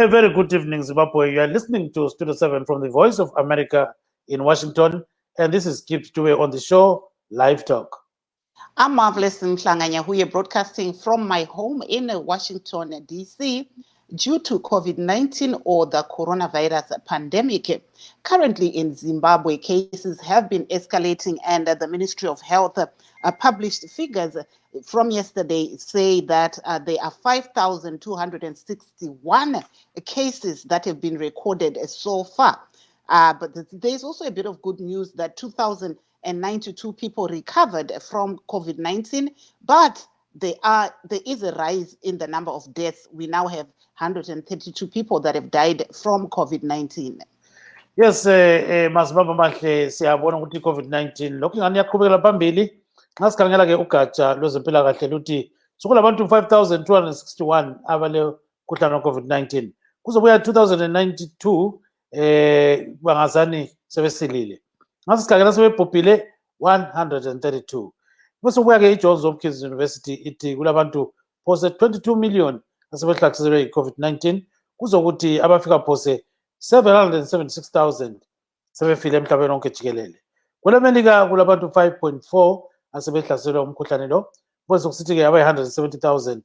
A very good evening, Zimbabwe. You are listening to Studio 7 from the Voice of America in Washington, and this is Kip Stewart on the show, Live Talk. I'm Marvelous Mhlanganya, who are broadcasting from my home in Washington, D.C. Due to COVID-19 or the coronavirus pandemic. Currently in Zimbabwe, cases have been escalating, and the Ministry of Health published figures from yesterday say that there are 5,261 cases that have been recorded so far. But there's also a bit of good news that 2,092 people recovered from COVID-19, but there is a rise in the number of deaths. We now have 132 people that have died from COVID-19. Yes, masibaba mahle siyabona ukuthi COVID-19 lokhu ingani yaqhubekela phambili. Nxa sikhangela ke ugatsha lwezempilakahle luthi sokulabantu 5,261 abale mkhuhlane COVID-19. Kuzobuya 2,092 bangazani sebesilile. Nxa sikhangela sebebhubhile 132. Bese kubuya ke iJohns Hopkins University ithi kulabantu phose 22 million asebehlaselwe yi-COVID-19 kuzokuthi abafika phose 776,000 sebefile emhlabeni wonke jikelele. KweleMelika kulabantu 5.4 asebehlaselwe umkhuhlane lo, bese kusithi ke abayi 170,000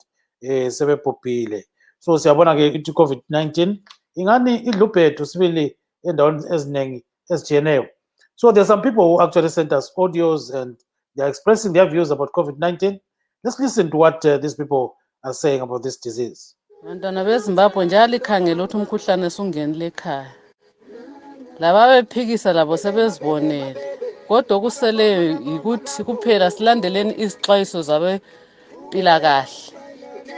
sebebhubhile. So siyabona ke ukuthi COVID-19 ingani idlubhethu sibili endaweni eziningi ezijiyeneyo. So there are some people who actually sent us audios and they are expressing their views about COVID-19. Let's listen to what these people are saying about this disease. Bantwana beZimbabwe njalo ikhangela ukuthi umkhuhlane sungenile ekhaya. Laba bephikisa labo sebezibonele. Kodwa okuseleyo ukuthi kuphela silandeleni izixwayiso zabempilakahle.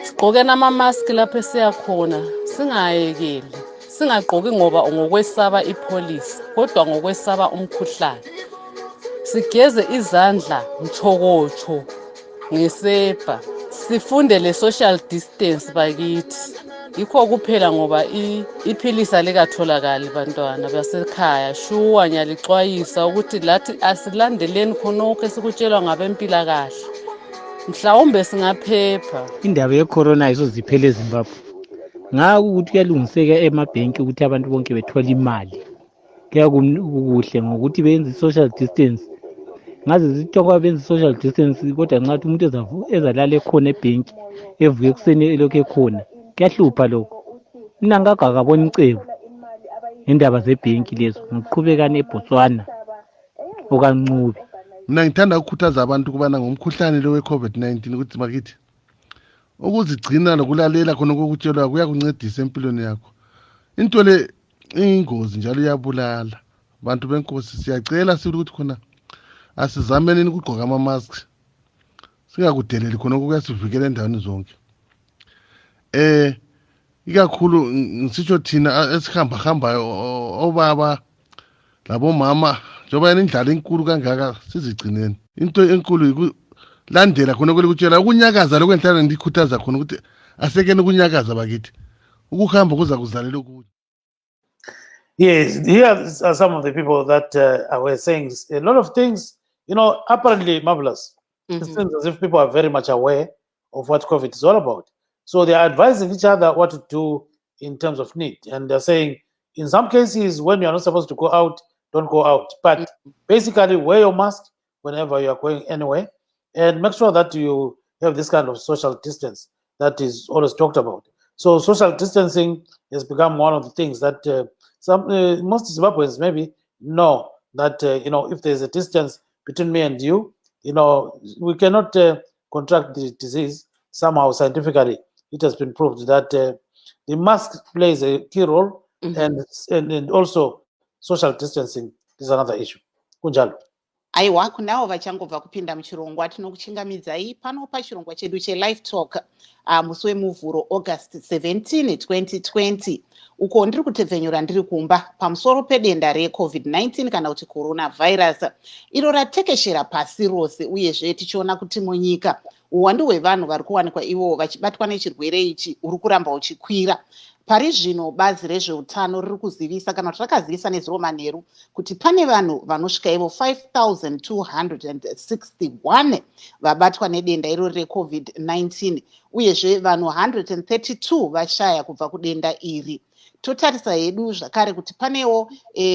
Sigqokeni ama-mask lapho esiya khona, singayekeli. Singagqoki ngoba ngokwesaba ipolice, kodwa ngokwesaba umkhuhlane. Sigeze izandla mthokotsho ngesepa. Sifunde le social distance bakithi. Yikho kuphela ngoba iphilisi alikatholakali bantwana basekhaya. Shuwa nyalixwayisa ukuthi lathi asilandeleni khonokho esikutshelwa ngabempilakahle. Mhlawumbe singaphepha. Indaba ye-corona isoziphele eZimbabwe. Ngakuthi kuyalungiseka emabhenki ukuthi abantu bonke bethola imali. Kuyakuhle ngokuthi benze social distance. Ngaze zithiwa benze social distance kodwa nxa umuntu ezalala ekhona ebhenki evuke ekuseni elokhu ekhona kuyahlupha lokho. Mina ngakabona icebo indaba zebhenki lezo ngiqhubekana eBotswana okancube. Mina ngithanda ukukhuthaza abantu kubana ngomkhuhlane lo we-COVID-19 ukuthi bakithi ukuzigcina nokulalela khona kokutshelwa kuyakuncedisa empilweni yakho. Into le ingozi njalo iyabulala. Bantu benkosi siyacela ukuthi khona asizameni ukugqoka ama-masks. Singakudeleli khona kuyasivikela endaweni zonke. Ikakhulu ngisitsho thina esihamba obaba labomama njengoba indlala enkulu kangaka sizigcineni. Into enkulu landela khona kwelukutshela ukunyakaza lokwenhlala ndikhuthaza khona ukuthi asekene ukunyakaza bakithi. Ukuhamba kuza kuzalela ukuthi. Yes, here are some of the people that were saying a lot of things, apparently marvelous. It seems as if people are very much aware of what COVID is all about. So they are advising each other what to do in terms of need. And they're saying, in some cases, when you are not supposed to go out, don't go out. But basically, wear your mask whenever you are going anywhere. And make sure that you have this kind of social distance that is always talked about. So social distancing has become one of the things that most Zimbabweans maybe know that, if there's a distance between me and you, we cannot contract the disease. Somehow, scientifically, it has been proved that the mask plays a key role, and also social distancing is another issue. Kunjalo. Aiwa kunao vachangobva kupinda muchirongwa tinokuchingamidzai pano pachirongwa chedu cheLiveTalk musi wemuvhuro August 17, 2020. Uko ndiri kutevhenyura ndiri kumba pamusoro pedenda reCovid-19 kana kuti coronavirus iro ratekeshera pasi rose, uyezve tichiona kuti munyika uwandu hwevanhu vari kuwanikwa ivo vachibatwa nechirwere ichi uri kuramba uchikwira. Pari zvino bazi rezveutano riri kuzivisa kana kuti rakazivisa nezuro manheru kuti pane vanhu vanosvika ivo 5,261 vabatwa nedenda irori reCovid-19, uyezve vanhu 132 vashaya kubva kudenda iri. Totarisa hedu zvakare kuti panewo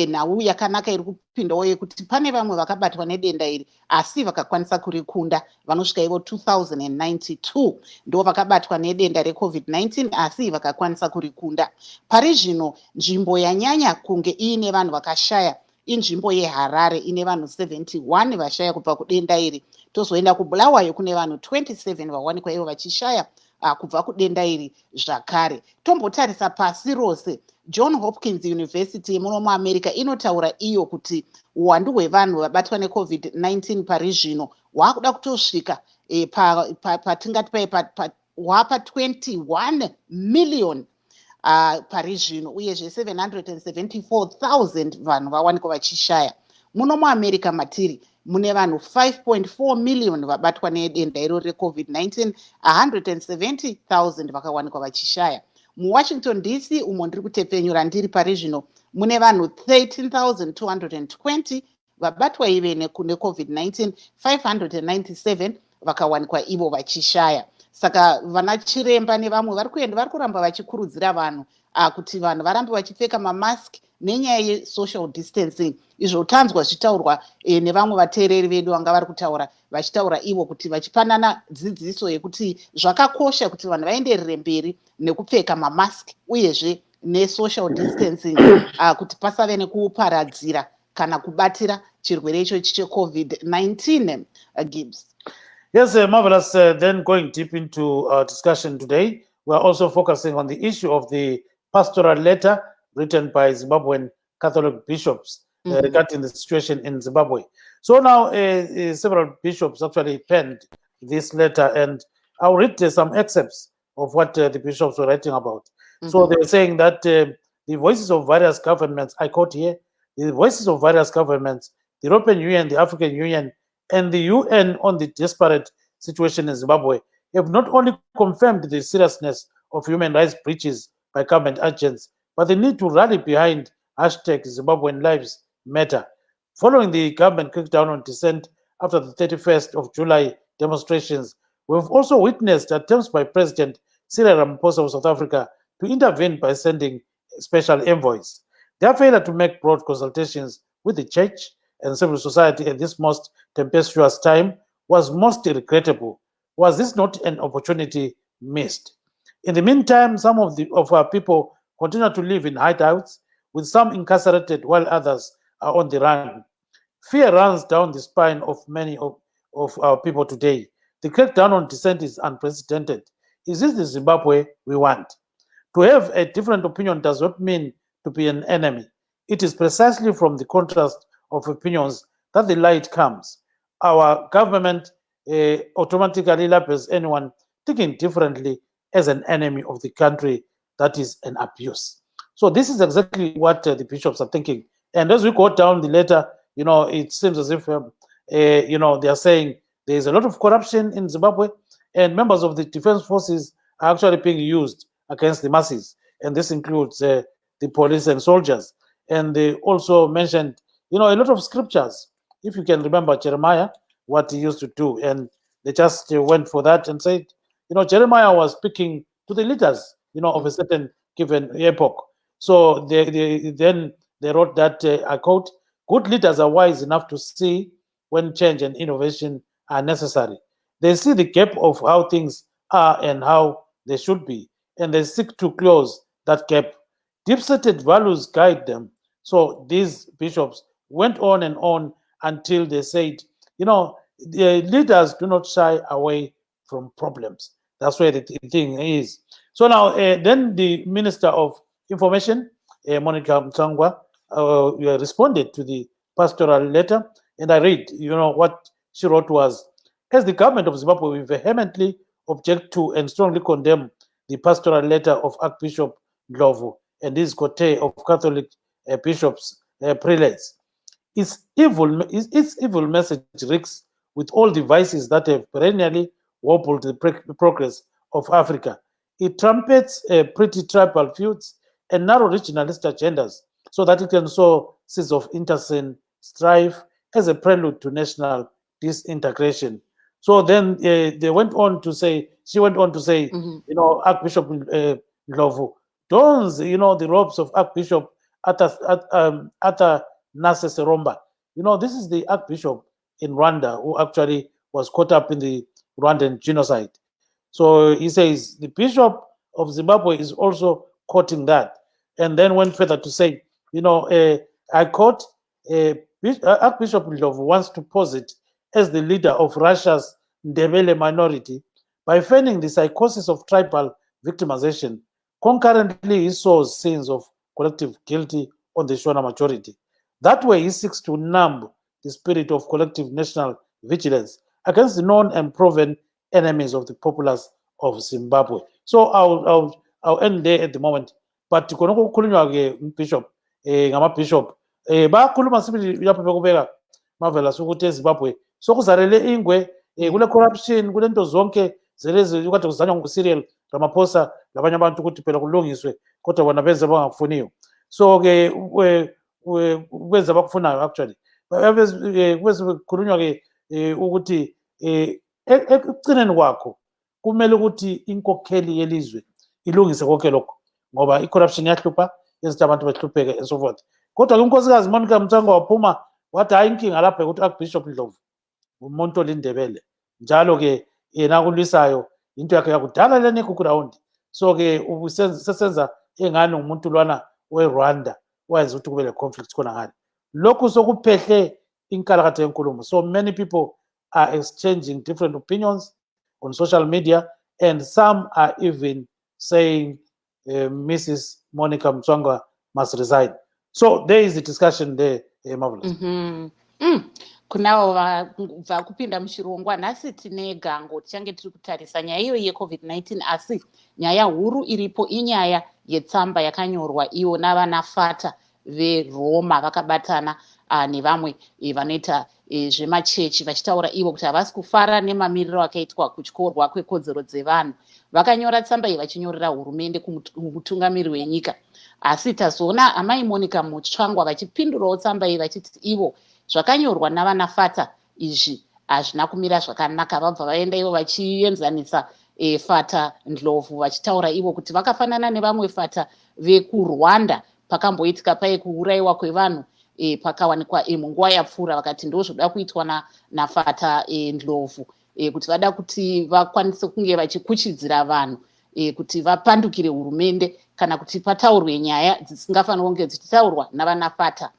nhau yakanaka iri kupindawo yekuti pane vamwe vakabatwa nedenda iri asi vakakwanisa kurikunda vanosvika ivo 2092 ndo vakabatwa nedenda reCovid-19 asi vakakwanisa kurikunda. Pari zvino nzvimbo yanyanya kunge iine vanhu vakashaya inzvimbo yeHarare ine vanhu 71 vashaya kubva kudenda iri. Tozoenda kuBulawayo kune vanhu 27 vawanikwa ivo vachishaya kubva kudenda iri zvakare. Tombotarisa pasi rose, John Hopkins University muno muAmerica inotaura iyo kuti uwandu hwevanhu vabatwa neCovid-19 pari zvino hwakuda kutosvika patingati hwapa 21 million pari zvino, uyezve 774,000 vanhu vawanikwa vachishaya. Muno muAmerica matiri mune vanhu 5.4 million vabatwa nedenda iro reCovid-19, 170,000 vakawanikwa vachishaya. MuWashington DC umo ndiri kutepfenyura ndiri pari zvino mune vanhu 13,220 vabatwa ive neCovid-19, 597 vakawanikwa ivo vachishaya. Saka vana chiremba nevamwe vari kuramba vachikurudzira vanhu kuti vanhu varambe vachipfeka mamask nenyaya yesocial distancing. Izvo tanzwa zvitaurwa nevamwe vateereri vedu vanga vari kutaura vachitaura ivo kuti vachipanana dzidziso yekuti zvakakosha kuti vanhu vaenderere mberi nekupfeka mamask uyezve nesocial distancing kuti pasave nekuparadzira kana kubatira chirwere ichochi cheCovid-19. Gibbs. Yes, marvelous. Then going deep into our discussion today, we are also focusing on the issue of the pastoral letter written by Zimbabwean Catholic bishops regarding the situation in Zimbabwe. So now several bishops actually penned this letter, and I'll read some excerpts of what the bishops were writing about. So they were saying that the voices of various governments, I quote here, the voices of various governments, the European Union, the African Union, and the UN on the desperate situation in Zimbabwe have not only confirmed the seriousness of human rights breaches by government agents, but they need to rally behind #Zimbabwean Lives Matter. Following the government crackdown on dissent after the 31st of July demonstrations, we have also witnessed attempts by President Cyril Ramaphosa of South Africa to intervene by sending special envoys. Their failure to make broad consultations with the church and civil society at this most tempestuous time was most regrettable. Was this not an opportunity missed? In the meantime, some of our people continue to live in hideouts, with some incarcerated while others are on the run. Fear runs down the spine of many of our people today. The crackdown on dissent is unprecedented. Is this the Zimbabwe we want? To have a different opinion does not mean to be an enemy. It is precisely from the contrast of opinions that the light comes. Our government automatically labels anyone thinking differently as an enemy of the country. That is an abuse. So this is exactly what the bishops are thinking. And as we go down the letter, it seems as if they are saying there is a lot of corruption in Zimbabwe, and members of the defense forces are actually being used against the masses, and this includes the police and soldiers. And they also mentioned a lot of scriptures. If you can remember Jeremiah, what he used to do, and they just went for that and said, Jeremiah was speaking to the leaders, of a certain given epoch. So then they wrote that, I quote, "Good leaders are wise enough to see when change and innovation are necessary. They see the gap of how things are and how they should be, and they seek to close that gap. Deep-seated values guide them." So these bishops went on and on until they said, the leaders do not shy away from problems. That's where the thing is. So now, then the Minister of Information, Monica Mtsangwa, responded to the pastoral letter, and I read, what she wrote was, "As the government of Zimbabwe, we vehemently object to and strongly condemn the pastoral letter of Archbishop Ndlovu and his coterie of Catholic bishops, prelates. Its evil message reeks with all the vices that have perennially wobbled the progress of Africa. It trumpets pretty tribal feuds and narrow regionalist agendas so that it can sow seeds of intestine strife as a prelude to national disintegration." So then she went on to say, you know, Archbishop Ndlovu dons, you know, the robes of Archbishop Ata Nase Seromba. You know, this is the Archbishop in Rwanda who actually was caught up in the Rwandan genocide. So he says the Bishop of Zimbabwe is also quoting that, and then went further to say, you know, I quote, Archbishop Ndlovu wants to posit as the leader of Russia's Ndebele minority by feigning the psychosis of tribal victimization. Concurrently, he sows scenes of collective guilty on the Shona majority. That way, he seeks to numb the spirit of collective national vigilance against the known and proven enemies of the populace of Zimbabwe. So I'll end there at the moment. But kukhulunywa ke Bishop ngama-bishop bayakhuluma sibili lapho bekubeka mavela sokuthi eZimbabwe sokuzalele ingwe kule corruption kule nto zonke zelezi kade kuzanywa ngu-Cyril Ramaphosa labanye abantu ukuthi phela kulungiswe kodwa bona benze bangakufuniyo. So ke kwenza abakufunayo actually kube kukhulunywa ke ukuthi ekucineni kwakho kumele ukuthi inkokheli yelizwe ilungise konke lokho ngoba i-corruption iyahlupha yenza abantu behlupheke and so forth. Kodwa ke unkosikazi Monica Mtsangwa waphuma wathi hayi inkinga lapha ukuthi Archbishop Ndlovu umuntu olindebele njalo ke yena kulwisayo into yakhe yakudala lena eGugurawundi. So ke sesenza engani umuntu lwana weRwanda wayenza ukuthi kube le conflict khona ngale. Lokhu sokuphehle inkalakatha yenkulumo. So many people are exchanging different opinions on social media, and some are even saying Mrs. Monica Mtsangwa must resign. So there is the discussion there, Marvelous. Kunavo vakupinda muchirongwa nhasi tine gango tichange tiri kutarisa nyaya iyo yeCovid-19, asi nyaya huru iripo inyaya yetsamba yakanyorwa iwo navanafata veRoma vakabatana nevamwe vanoita zvemachechi vachitaura ivo kuti havasi kufara nemamiriro akaitwa kutyorwa kwekodzero dzevanhu. Vakanyora tsamba iyi vachinyorera hurumende kumutungamiri wenyika, asi tazoona amai Monica Mutsvangwa vachipindurawo tsamba iyi vachiti ivo zvakanyorwa navanafata izvi hazvina kumira zvakanaka. Vabva vaenda ivo vachienzanisa fata Ndlovu vachitaura ivo kuti vakafanana nevamwe fata vekuRwanda pakamboitika pai kuurayiwa kwevanhu pakawanikwa munguva yapfuura. Vakati ndozvoda kuitwa nafata Ndlovu kuti vada kuti vakwanise kunge vachikuchidzira vanhu kuti vapandukire hurumende kana kuti pataurwe nyaya dzisingafanira kunge dzichitaurwa navanafata.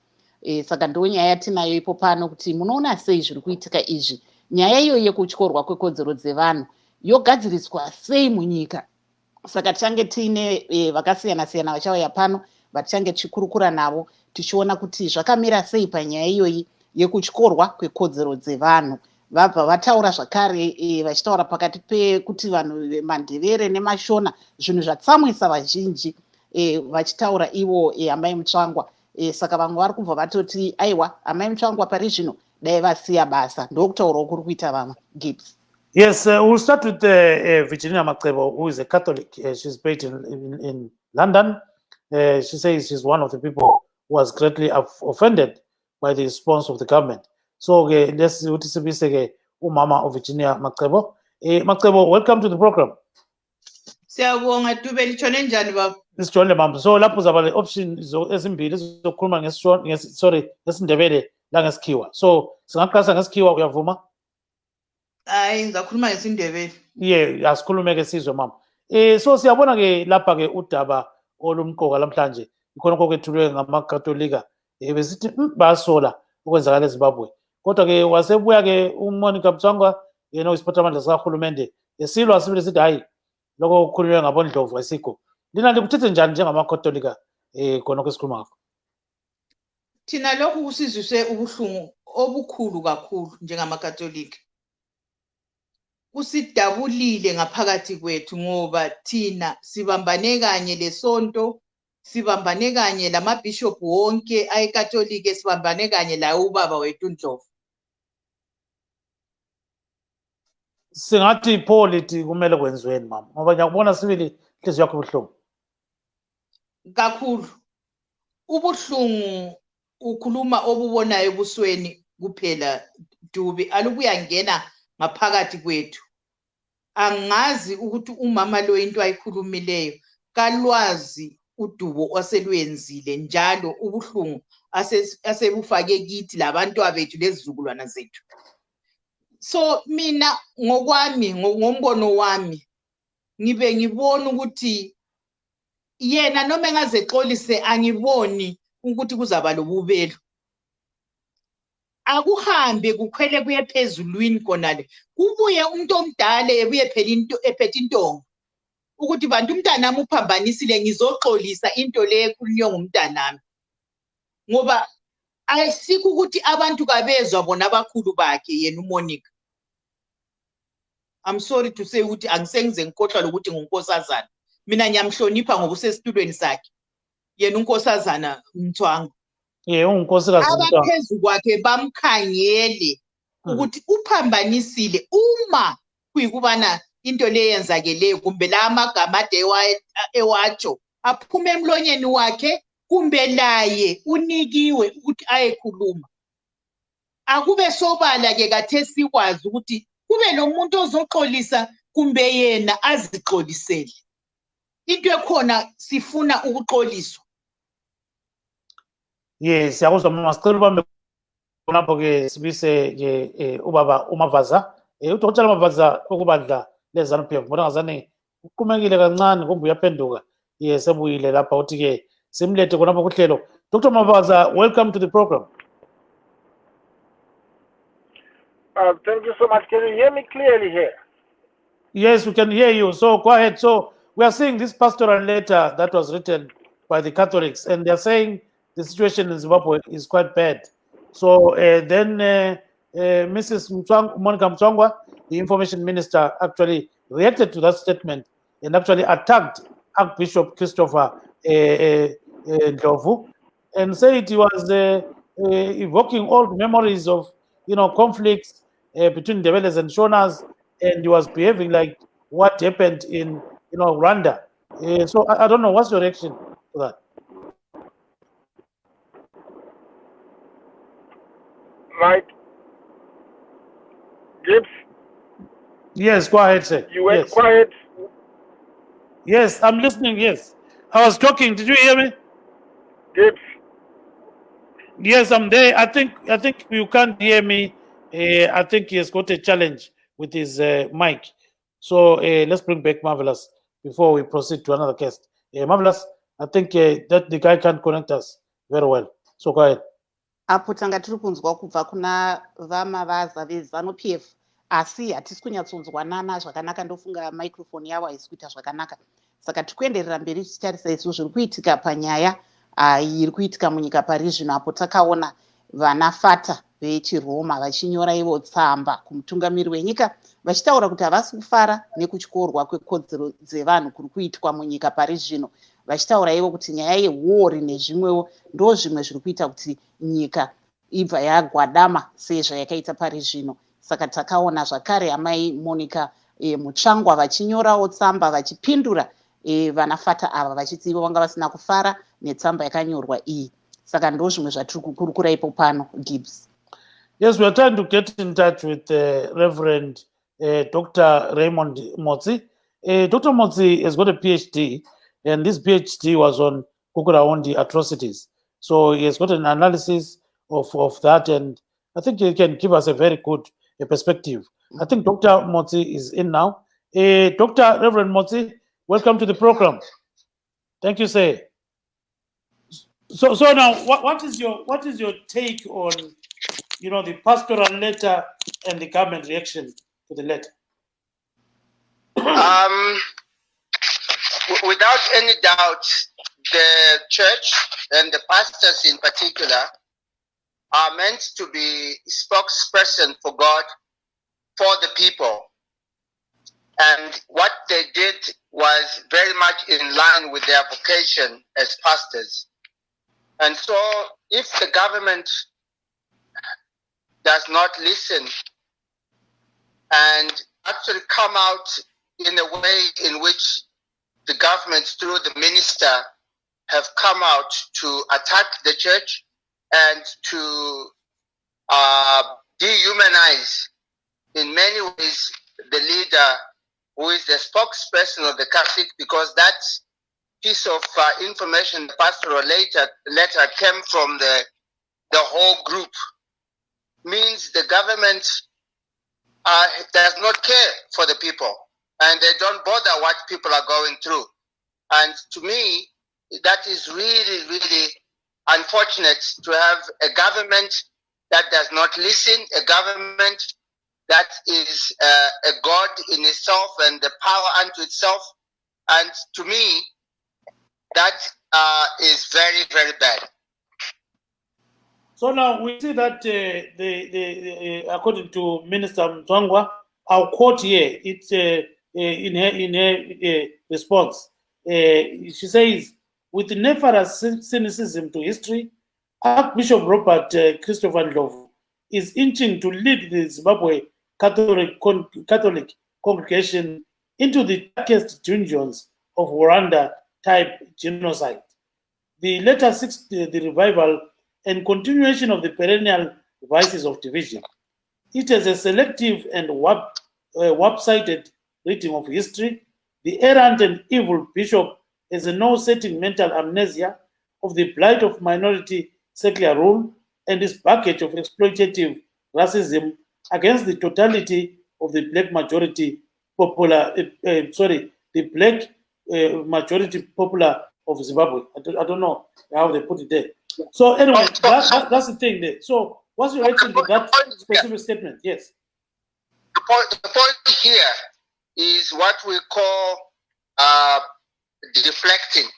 Saka ndo nyaya yatinayo ipo pano kuti munoona sei zviri kuitika izvi. Nyaya iyo yekutyorwa kwekodzero dzevanhu yogadziriswa sei munyika. Saka tichange tiine vakasiyana siyana vachauya pano vatichange tichikurukura navo tichiona kuti zvakamira sei panyaya iyoyi yekutyorwa kwekodzero dzevanhu. Vabva vataura zvakare vachitaura pakati pekuti vanhu mandevere nemashona zvinhu zvatsamwisa vazhinji vachitaura ivo amai Mutsvangwa. Saka vamwe vari kubva vatoti aiwa amai Mutsvangwa pari zvino dai vasiya basa. Ndokutaurawo kuri kuita vamwe. Gibbs. Yes, we'll start with Virginia Makrebo, who is a Catholic. She's based in London. She says she's one of the people who was greatly offended by the response of the government. So let's see what is Umama of Virginia Makrebo. Makrebo, welcome to the program. Siyabonga Dube litshone njani baba? Isijole mama. So lapho zaba le option ezimbili zokukhuluma ngesindebele la ngesikhiwa. So singaqasa ngesikhiwa uyavuma? Hayi ngizakhuluma ngesindebele. Yeah, asikhulume ke sizwe mama. So siyabona ke lapha ke udaba olumqoka namhlanje ikhona kokwethulwe ngamakatolika besithi basola okwenzakala eZimbabwe. Kodwa ke wasebuya ke uMonica Mtsvangwa yena uyisiphathamandla sikahulumende esilwa sibili sithi hayi lokho kukhulunywe ngabondlovu asikho. Lina likuthethe njani njengamakatolika khona kwesikhuluma ngakho? Thina lokhu kusizwise ubuhlungu obukhulu kakhulu njengamakatolika. Kusidabulile ngaphakathi kwethu ngoba thina sibambane kanye lesonto, sibambane kanye lamabishop wonke ayekatolika, sibambane kanye la ubaba wethu Ndlovu. Singathi politi kumele kwenziweni mama ngoba ngiyakubona sibili inhliziyo yakho ubuhlungu Kakhulu ubuhlungu ukhuluma obubonayo ebusweni kuphela Dube, alubuyangena ngaphakathi kwethu. Angazi ukuthi umama lo into ayikhulumileyo kalwazi udubo oselwenzile njalo ubuhlungu asebufake kithi labantwana bethu lezizukulwana zethu. So mina ngokwami ngombono wami ngibe ngibona ukuthi yena noma engazexolise angiboni ukuthi kuzaba lobubelo. Akuhambe kukhwele kuye phezulwini konale. Kubuye umuntu omdala ebuye phela into ephethe intonga. Ukuthi bantu umntanami uphambanisile ngizoxolisa into le ekhulunywa ngumntanami. Ngoba ayisikho ukuthi abantu kabezwa bona abakhulu bakhe yena uMonica. I'm sorry to say ukuthi angisengize ngikhohlwa ukuthi ngunkosazana. Mina ngiyamhlonipha ngoba usesitulweni sakhe. Yena unkosazana Mthwanga. Ungnkosikazi Mthwanga. Abaphezu kwakhe bamkhangele ukuthi uphambanisile uma kuyikubana into le yenzakeleyo kumbe la amagama ade ewatsho aphume emlonyeni wakhe kumbe laye unikiwe ukuthi ayekhuluma. Akube sobala ke kathe sikwazi ukuthi kube nomuntu ozoxolisa kumbe yena azixolisele. Into ekhona sifuna ukuxoliswa. Yes, siyakuzwa mama, sicela ubambe lapho ke sibise ke ubaba uMavaza. Udokotela Mavaza okubandla leZANU-PF mbona ngazane uqhumekile kancane kumbe uyaphenduka. Yes, sebuyile lapha uthi ke simlethe khonapho kuhlelo. Dr. Mavaza, welcome to the program. Thank you so much. Can you hear me clearly here? Yes, we can hear you. So go ahead. So we are seeing this pastoral letter that was written by the Catholics, and they're saying the situation in Zimbabwe is quite bad. So then Mrs. Monica Mtswangwa, the information minister, actually reacted to that statement and actually attacked Archbishop Christopher Ndlovu and said he was evoking old memories of conflicts between Ndebelers and Shonas, and he was behaving like what happened in Rwanda. So I don't know, what's your reaction to that? Right. Gibbs? Yes, go ahead, sir. You went yes. quiet. Yes, I'm listening, yes. I was talking, did you hear me? Gibbs? Yes, I'm there. I think you can't hear me. I think he has got a challenge with his mic. So let's bring back Marvelous before we proceed to another guest. Marvelous, I think that the guy can't connect us very well. So go ahead. Apo tanga tiri kunzwa kubva kuna vamavaza veZANU-PF asi hatisi kunyatsonzwanana zvakanaka. Ndofunga microphone yavo haisi kuita zvakanaka, saka tiri kuenderera mberi tichitarisa izvo zviri kuitika panyaya iri kuitika munyika pari zvino. Apo takaona vana fata vechiRoma vachinyora ivo tsamba kumutungamiri wenyika vachitaura kuti havasi kufara nekutyorwa kwekodzero dzevanhu kuri kuitwa munyika pari zvino, vachitaura ivo kuti nyaya yewori nezvimwewo ndo zvimwe zviri kuita kuti nyika ibva yagwadama sezvayakaita pari zvino. Saka takaona zvakare amai Monica Mutsvangwa vachinyorawo tsamba vachipindura vana fata ava vachiti ivo vanga vasina kufara netsamba yakanyorwa iyi. Saka ndo zvimwe zvatiri kukurukura ipo pano. Gibbs. Yes, we are trying to get in touch with Reverend Dr. Raymond Motsi. Dr. Motsi has got a PhD, and this PhD was on Kukuraondi atrocities. So he has got an analysis of that, and I think he can give us a very good perspective. I think Dr. Motsi is in now. Dr. Reverend Motsi, welcome to the program. Thank you, sir. So now, what is your take on the pastoral letter and the government reaction to the letter? Without any doubt, the church and the pastors in particular are meant to be spokesperson for God, for the people. And what they did was very much in line with their vocation as pastors. And so if the government does not listen and actually come out in a way in which the government through the minister have come out to attack the church and to dehumanize in many ways the leader who is the spokesperson of the Catholic, because that piece of information, the pastoral letter came from the whole group, means the government does not care for the people, and they don't bother what people are going through. And to me, that is really, really unfortunate, to have a government that does not listen, a government that is a god in itself and the power unto itself. And to me, that is very, very bad. So now we see that according to Minister Mzwangwa, our quote here, it's in her response. She says, with nefarious cynicism to history, Archbishop Robert Christopher Ndlovu is inching to lead the Zimbabwe Catholic congregation into the darkest dungeons of Rwanda-type genocide. The letter seeks the revival and continuation of the perennial vices of division. It is a selective and warp-sided reading of history. The errant and evil bishop has a no-setting mental amnesia of the blight of minority secular rule and his package of exploitative racism against the totality of the black majority popular, the black majority popular of Zimbabwe. I don't know how they put it there. So anyway, that's the thing there. So what's your reaction to that specific statement? Yes. The point here is what we call deflecting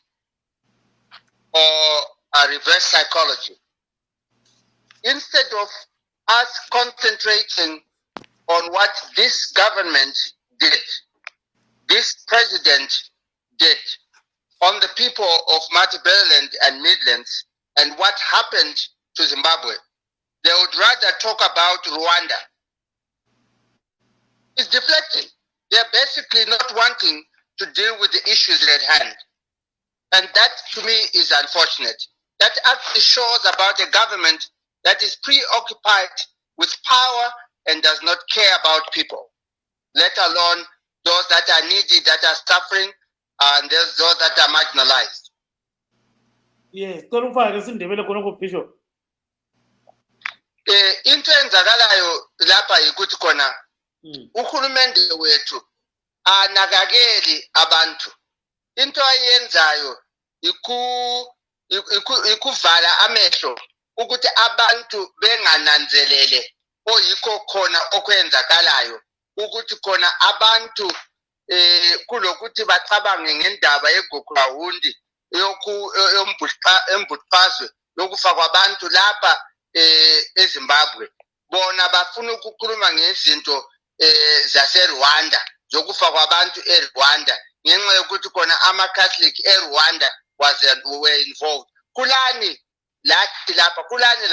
or reverse psychology. Instead of us concentrating on what this government did, this president did on the people of Matabeleland and Midlands and what happened to Zimbabwe, they would rather talk about Rwanda. It's deflecting. They're basically not wanting to deal with the issues at hand. And that, to me, is unfortunate. That actually shows about a government that is preoccupied with power and does not care about people, let alone those that are needy, that are suffering, and those that are marginalized. Yes, Bishop. Into enzakalayo lapha yikuthi khona uhulumende wethu anakakeli abantu. Into ayenzayo ikuvala amehlo ukuthi abantu bengananzelele oyikho khona okwenzakalayo, ukuthi khona abantu kulokuthi bacabange ngendaba yeGugurawundi yombutfazwe yokufa kwabantu lapha eZimbabwe. Bona bafuna ukukhuluma ngezinto zaseRwanda zokufa kwabantu eRwanda ngenxa yokuthi khona ama-Catholic eRwanda were involved. Kulani lathi lapha, kulani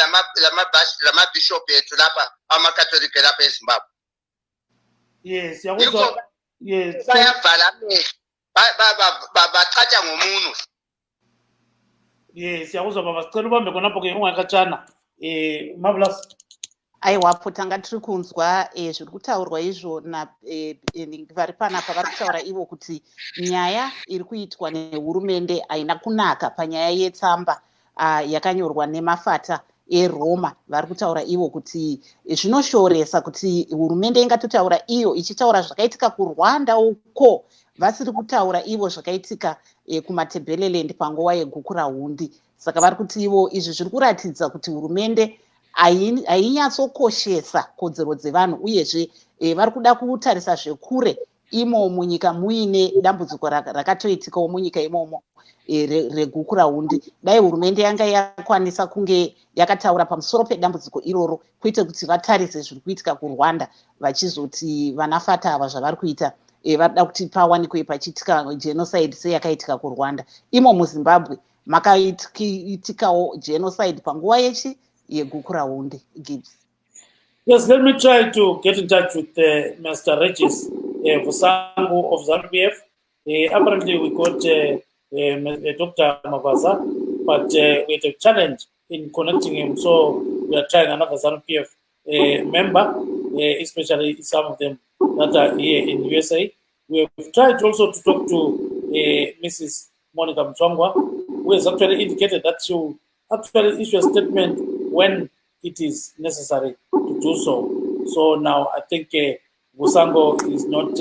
lama-bishop ethu lapha, ama-Catholic lapha eZimbabwe. Yes, yes. Bayavala amehlo, bachacha ngomuno. Yes, yakuzwa baba, sicela ubambe khonapho ke ungakatshana. Marvelous. Aiwa, tanga tiri kunzwa zviri kutaurwa izvo vari panapa vari kutaura ivo kuti nyaya iri kuitwa nehurumende haina kunaka panyaya yetsamba yakanyorwa nemafata eRoma. Vari kutaura ivo kuti zvinoshoresa kuti hurumende ingatotaura iyo ichitaura zvakaitika kuRwanda uko, vasiri kutaura ivo zvakaitika kumaTebeleland panguva yeGukurahundi. Saka vari kuti ivo izvi zviri kuratidza kuti hurumende ainyatsokoshesa kodzero dzevanhu, uyezve vari kuda kutarisa zvekure imo munyika muine dambudziko rakatoitikawo munyika imomo reGukurahundi. Dai hurumende yanga yakwanisa kunge yakataura pamusoro pedambudziko iroro, kwete kuti vatarise zviri kuitika kuRwanda vachizoti vanafata ava zvavari kuita varida kuti pawanikwe pachiitika genocide seyakaitika kuRwanda. Imo muZimbabwe makaitikawo genocide panguva yeGukurahundi. Yes, let me try to get in touch with Mr. Regis Vusangu of ZANU-PF. Apparently, we got Dr. Mavaza, but we had a challenge in connecting him, so we are trying another ZANU-PF member. especially some of them that are here in USA. We have tried also to talk to Mrs. Monica Mtswangwa, who has actually indicated that she will actually issue a statement when it is necessary to do so. So now I think Busango is not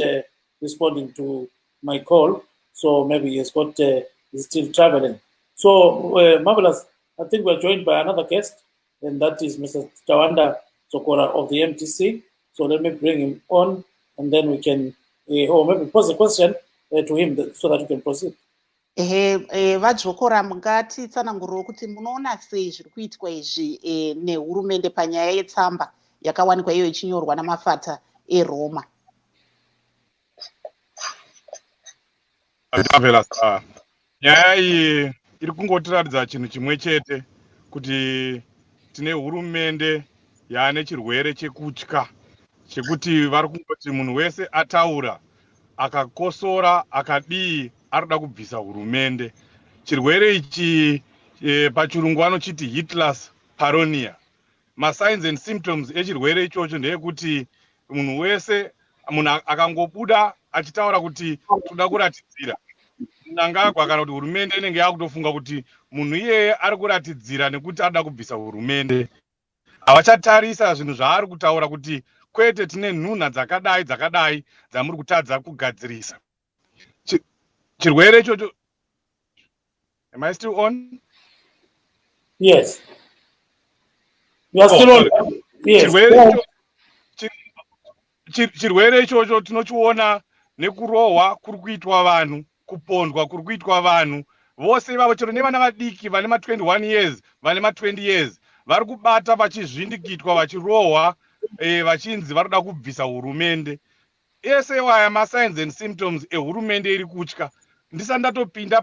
responding to my call, so maybe he's still traveling. So marvelous. I think we're joined by another guest, and that is Mr. Tawanda Sokora of the MTC. So let me bring him on, and then we can, or maybe pose a question to him so that we can proceed. Vadzokora mungatitsananguriro kuti munoona sei zviri kuitwa izvi nehurumende panyaya yetsamba yakawanikwa iyo ichinyorwa namafata eRoma. Nyaya iyi iri kungotiratidza chinhu chimwe chete, kuti tine hurumende yaane chirwere chekutya, chekuti vari kungoti munhu wese ataura akakosora akadii arikuda kubvisa hurumende. Chirwere ichi pachirungu vanochiti Hitler's paranoia. Masigns and symptoms echirwere ichocho ndeyekuti munhu wese, munhu akangobuda achitaura kuti toda kuratidzira, Mnangagwa kana kuti hurumende inenge yakutofunga kuti munhu iyeye ari kuratidzira nekuti arikuda kubvisa hurumende. Havachatarisa zvinhu zvaari kutaura kuti kwete tine nhunha dzakadai dzamuri kutadza kugadzirisa. Chirwere ichocho. Am I still on? Yes. You are still on. Yes. Chirwere ichocho tinochiona nekurohwa kuri kuitwa vanhu, kupondwa kuri kuitwa vanhu. Vose vavo chero nevana vadiki vane ma21 years, vane ma20 years, vari kubata vachizvindikitwa vachirohwa vachinzi vari kuda kubvisa hurumende. Ese waya ma-signs and symptoms ehurumende iri kutya. Ndisati ndatopinda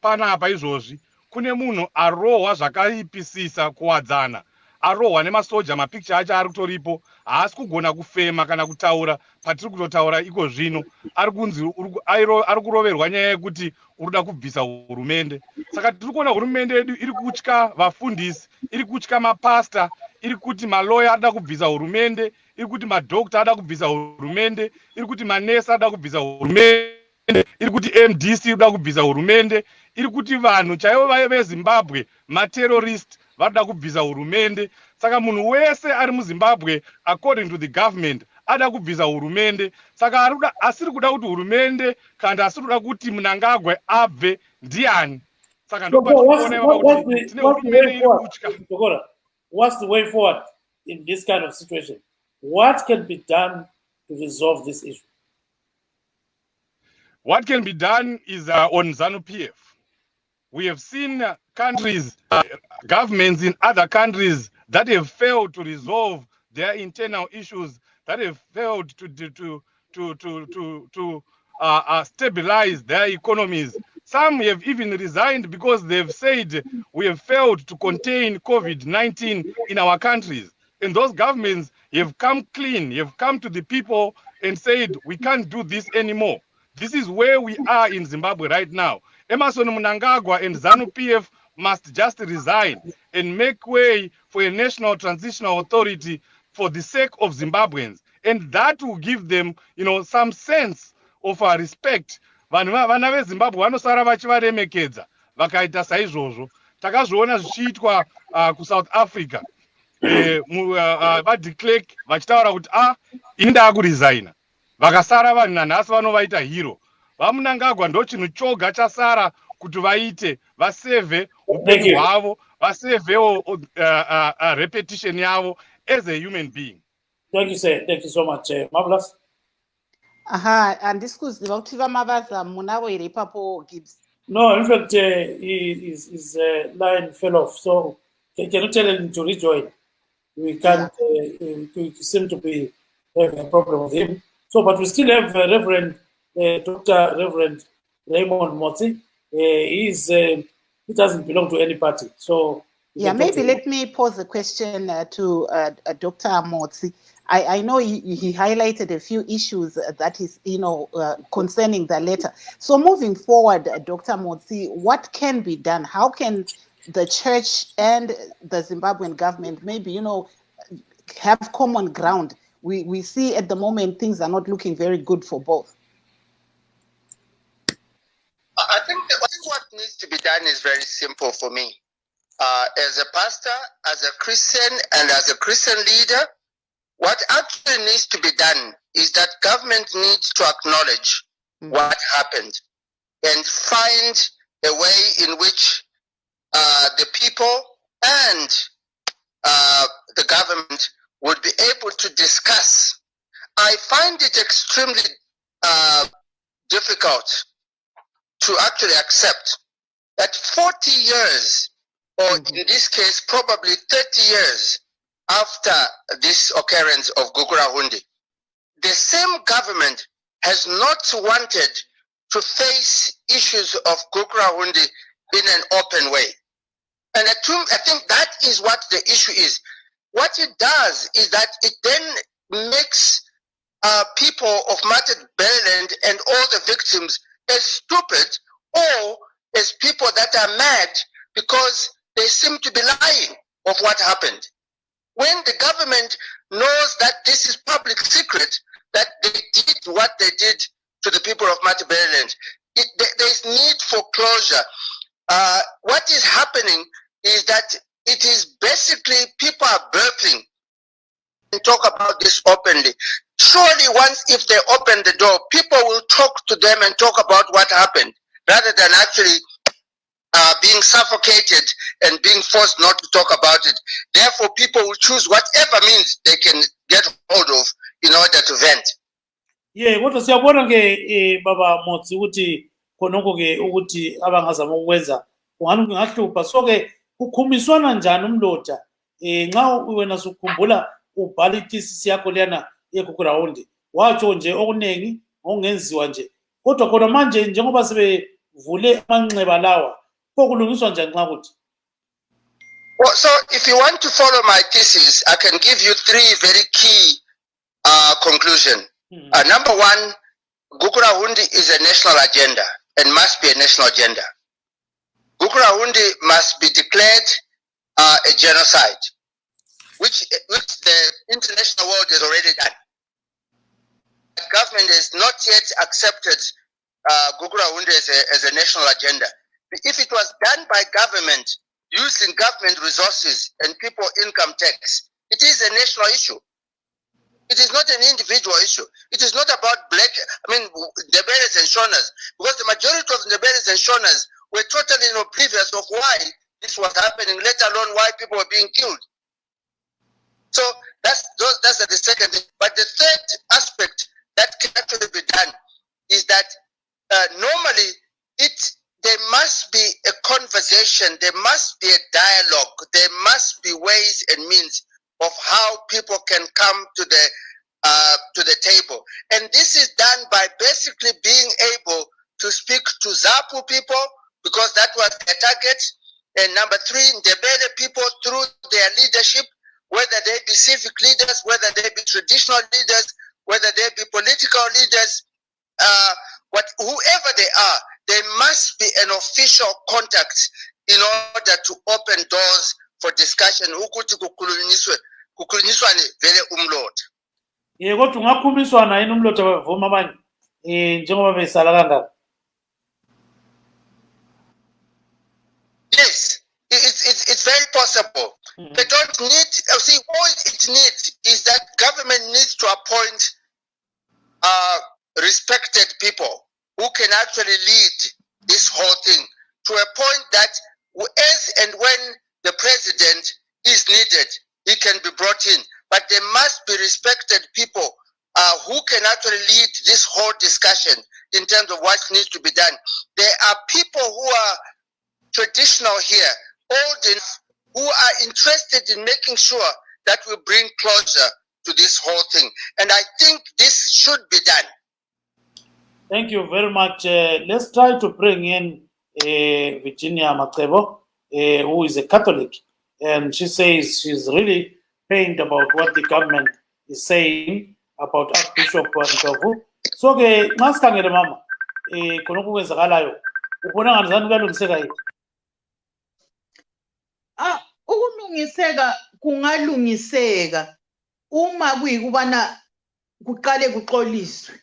panapa izvozvi, kune munhu arohwa zvakaipisisa kuwadzana, arohwa nemasoja, mapicture acho ari kutoripo, haasi kugona kufema kana kutaura patiri kutotaura iko zvino. Ari kunzi ari kuroverwa nyaya yekuti uri kuda kubvisa hurumende. Saka tiri kuona hurumende yedu iri kutya vafundisi, iri kutya mapasta, iri kuti maloya ada kubvisa hurumende, iri kuti madokta ada kubvisa hurumende, iri kuti manesi ada kubvisa hurumende, iri kuti MDC ida kubvisa hurumende, iri kuti vanhu chaivo veZimbabwe materrorist vada kubvisa hurumende. Saka munhu wese ari muZimbabwe according to the government ada kubvisa hurumende. Saka asiri kuda kuti hurumende kandi asiri kuda kuti Mnangagwa abve ndiani. Saka what's the way forward in this kind of situation? What can be done to resolve this issue? What can be done is on ZANU-PF. We have seen countries, governments in other countries that have failed to resolve their internal issues, that have failed to stabilize their economies. Some have even resigned because they've said we have failed to contain COVID-19 in our countries. And those governments have come clean, have come to the people and said, we can't do this anymore. This is where we are in Zimbabwe right now. Emmerson Mnangagwa and ZANU-PF must just resign and make way for a national transitional authority for the sake of Zimbabweans. And that will give them, some sense of respect. Vana veZimbabwe vanosara vachivaremekedza vakaita saizvozvo. Takazviona zvichiitwa kuSouth Africa. VaDe-Klerk vachitaura kuti ini ndaakuresigna. Vakasara vanhu nanhasi vanovaita hero. VaMnangagwa ndo chinhu choga chasara kuti vaite, vasevhe upenyu hwavo, vasevhewo repetition yavo as a human being. Thank you so much, Marvelous. Handisi kuziva kuti vamavaza munavo here ipapo, Gibbs. No, in fact, his line fell off, so can you tell him to rejoin? We can't, we seem to be having a problem with him. So, but we still have Reverend Dr. Reverend Raymond Motsi. He doesn't belong to any party. So, maybe let me pose a question to Dr. Motsi. I know he highlighted a few issues that is, concerning the letter. So, moving forward, Dr. Motsi, what can be done? How can the church and the Zimbabwean government maybe, have common ground we see at the moment things are not looking very good for both. I think what needs to be done is very simple for me. As a pastor, as a Christian, and as a Christian leader, what actually needs to be done is that government needs to acknowledge what happened and find a way in which the people and the government would be able to discuss. I find it extremely difficult to actually accept that 40 years, or in this case, probably 30 years after this occurrence of Gukurahundi, the same government has not wanted to face issues of Gukurahundi in an open way. And I think that is what the issue is. What it does is that it then makes people of Matabeleland and all the victims as stupid or as people that are mad because they seem to be lying of what happened. When the government knows that this is public secret, that they did what they did to the people of Matabeleland, there's need for closure. What is happening is that it is basically people are burping and talk about this openly. Surely once if they open the door, people will talk to them and talk about what happened rather than actually being suffocated and being forced not to talk about it. Therefore, people will choose whatever means they can get hold of in order to vent. Yeah, kodwa siyabona ke baba Motsi ukuthi khonoko ke ukuthi abangazama ukwenza kungahlupha. So ke ukhumiswana njani umloda nxa wena sukhumbula ubhala ithesis yakho leyana yeGukurahundi watsho nje okunengi ongenziwa nje kodwa khona manje njengoba sebevule amanxeba lawa kokulungiswa njani nxa kuthi? Well, so if you want to follow my thesis, I can give you three very key conclusions. Number one, Gukurahundi is a national agenda and must be a national agenda. Gukurahundi must be declared a genocide, which the international world has already done. The government has not yet accepted Gukurahundi as a national agenda. If it was done by government, using government resources and people income tax, it is a national issue. It is not an individual issue. It is not about Ndebeles and Shonas, because the majority of Ndebeles and Shonas were totally oblivious of why this was happening, let alone why people were being killed. So that's the second thing. But the third aspect that can actually be done is that normally there must be a conversation, there must be a dialogue, there must be ways and means of how people can come to the table. And this is done by basically being able to speak to Zapu people, because that was their target. And number three, Ndebele people through their leadership, whether they be civic leaders, whether they be traditional leaders, whether they be political leaders, whoever they are, there must be an official contact in order to open doors for discussion. Kodwa ungakhumiswana yini umloda bavuma abanye njengoba besala kangaka? Yes, it's very possible. They don't need, see, all it needs is that government needs to appoint respected people who can actually lead this whole thing to a point that as and when the president is needed, he can be brought in. But there must be respected people who can actually lead this whole discussion in terms of what needs to be done. There are people who are traditional here, old enough, who are interested in making sure that we bring closure to this whole thing. And I think this should be done. Thank you very much. Let's try to bring in Virginia Matebo, who is a Catholic, and she says she's really pained about what the government is saying about Archbishop Ntovu. So ke masikhangele mama khona okwenzakalayo ubona ngani kuyalungiseka yini? Ukulungiseka kungalungiseka uma kuyikubana kuqale kuxoliswe.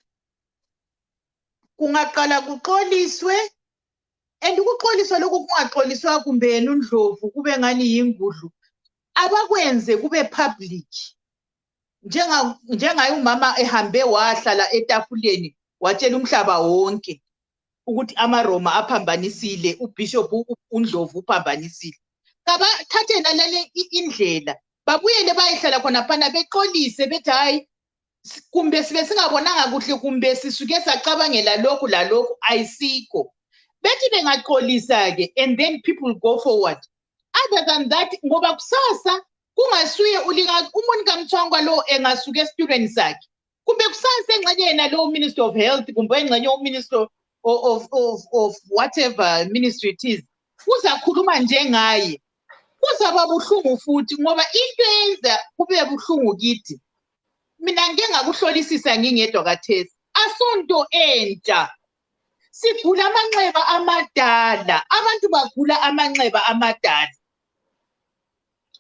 Kungaqala kuxoliswe, and ukuxoliswa lokhu kungaxoliswa kumbe yena uNdlovu kube ngani yingudlu, abakwenze kube public. Njengaye umama ehambe wahlala etafuleni watshela umhlaba wonke ukuthi amaRoma aphambanisile, uBishop uNdlovu uphambanisile. Kabathathe nalale indlela babuyele bayihlala khona phana bexolise bethi hayi kumbe sibe singabonanga kuhle kumbe sisuke sacabangela lokhu lalokhu ayisikho. Bethi bengaxolisa ke and then people go forward. Other than that ngoba kusasa kungasuye umuntu kaMthwangwa lo engasuke esitulweni sakhe kumbe kusasa engxenye yena lo Minister of Health kumbe engxenye uMinister of whatever ministry it is uzakhuluma njengaye kuzaba buhlungu futhi ngoba into yenza kube buhlungu kithi. Mina ngeke ngakuhlolisisa ngingedwa kathesi asonto entsha sigula amanxeba amadala, abantu bagula amanxeba amadala.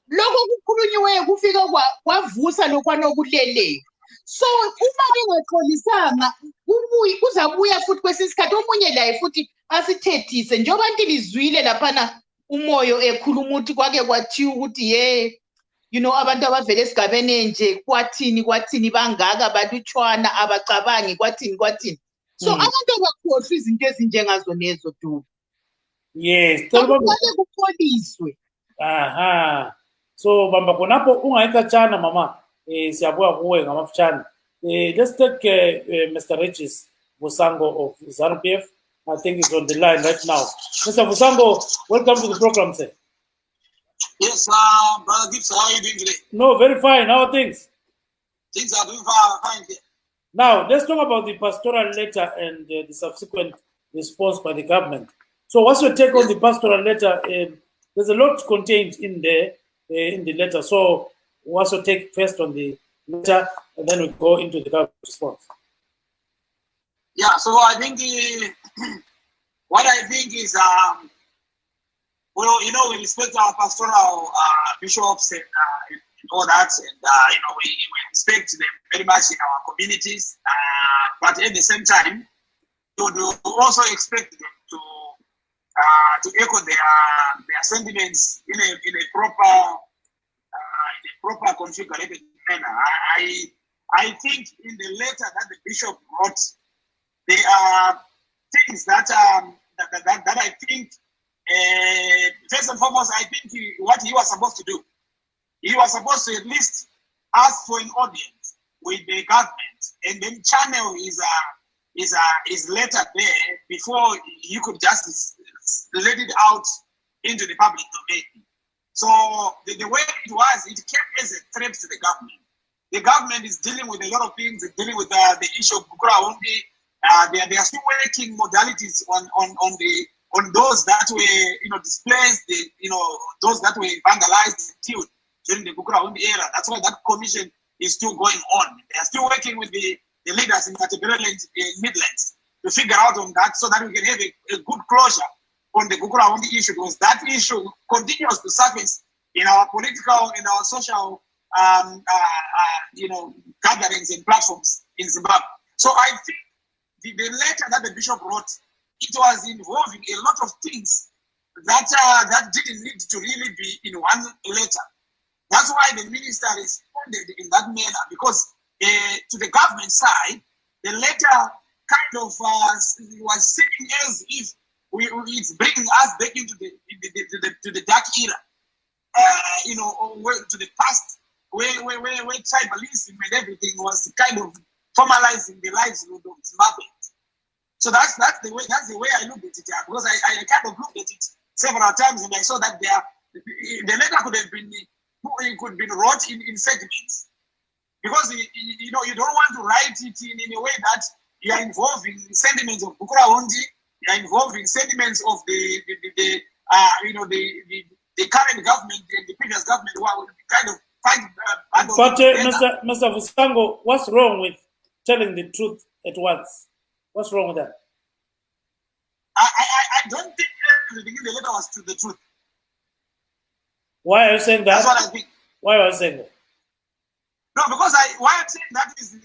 Lokho kukhulunyiweyo kufika kwavusa lokwana okuleleyo. So uma bengaxolisanga kuzabuya futhi kwesisikhathi omunye laye futhi asithethise njengoba ntilizwile laphana umoyo ekhuluma ukuthi kwake kwathiwa ukuthi abantu abavele esigabeni enje kwathini bangaka balutshwana abacabangi kwathini. So abantu abakhohlwa izinto ezinjengazo nezo tu. Yes, Kufanele kuxoliswe. Aha. So bamba khonapho ungayikatshana mama siyabuya kuwe ngamafutshane. Let's take Mr. Regis Vusango of ZANU-PF. I think he's on the line right now. Mr. Vusango, welcome to the program, sir. Yes, Brother Gibbs, how are you doing today? No, very fine. How are things? Things are doing fine here. Now, let's talk about the pastoral letter and the subsequent response by the government. So what's your take on the pastoral letter? There's a lot contained in there, in the letter. So what's your take first on the letter, and then we go into the government response? Yeah, so I think what I think is, well, we respect our pastoral bishops and all that, and we respect them very much in our communities. But at the same time, we would also expect them to echo their sentiments in a proper configured manner. I think in the letter that the bishop wrote, there are things that I think. First and foremost, I think what he was supposed to do, he was supposed to at least ask for an audience with the government and then channel his letter there before you could just let it out into the public domain. So the way it was, it came as a threat to the government. The government is dealing with a lot of things, dealing with the issue of Bukurahundi. They are still working modalities on those that were displaced, those that were vandalized and killed during the Bukurahundi era. That's why that commission is still going on. They are still working with the leaders in Matabele Midlands to figure out on that so that we can have a good closure on the Bukurahundi issue, because that issue continues to surface in our political, in our social gatherings and platforms in Zimbabwe. So I think the letter that the bishop wrote, it was involving a lot of things that didn't need to really be in one letter. That's why the minister responded in that manner, because to the government side, the letter kind of was seeming as if it's bringing us back into the dark era, to the past, where tribalism and everything was kind of formalizing the lives of Zimbabweans. So that's the way I looked at it, because I kind of looked at it several times and I saw that the letter could have been wrote in segments, because you don't want to write it in a way that you are involving sentiments of Bukurahundi, you are involving sentiments of the current government and the previous government, who are kind of fight. But Mr. Vusango, what's wrong with telling the truth at once? What's wrong with that? I don't think everything in the letter was to the truth. Why are you saying that? That's what I think. Why are you saying that? No, because why I'm saying that is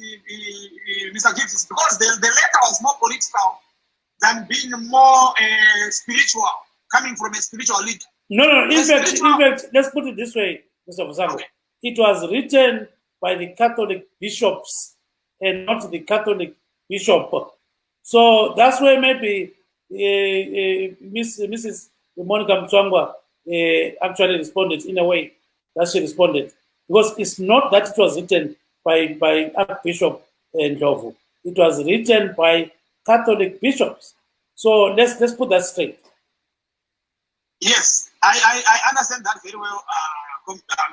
Mr. Gibbs is because the letter was more political than being more spiritual, coming from a spiritual leader. No. In fact, let's put it this way, Mr. Fusango. Okay. It was written by the Catholic bishops and not the Catholic bishop. So that's where maybe Mrs. Monica Mtswangwa actually responded in a way that she responded. Because it's not that it was written by Archbishop Ndlovu. It was written by Catholic bishops. So let's put that straight. Yes, I understand that very well,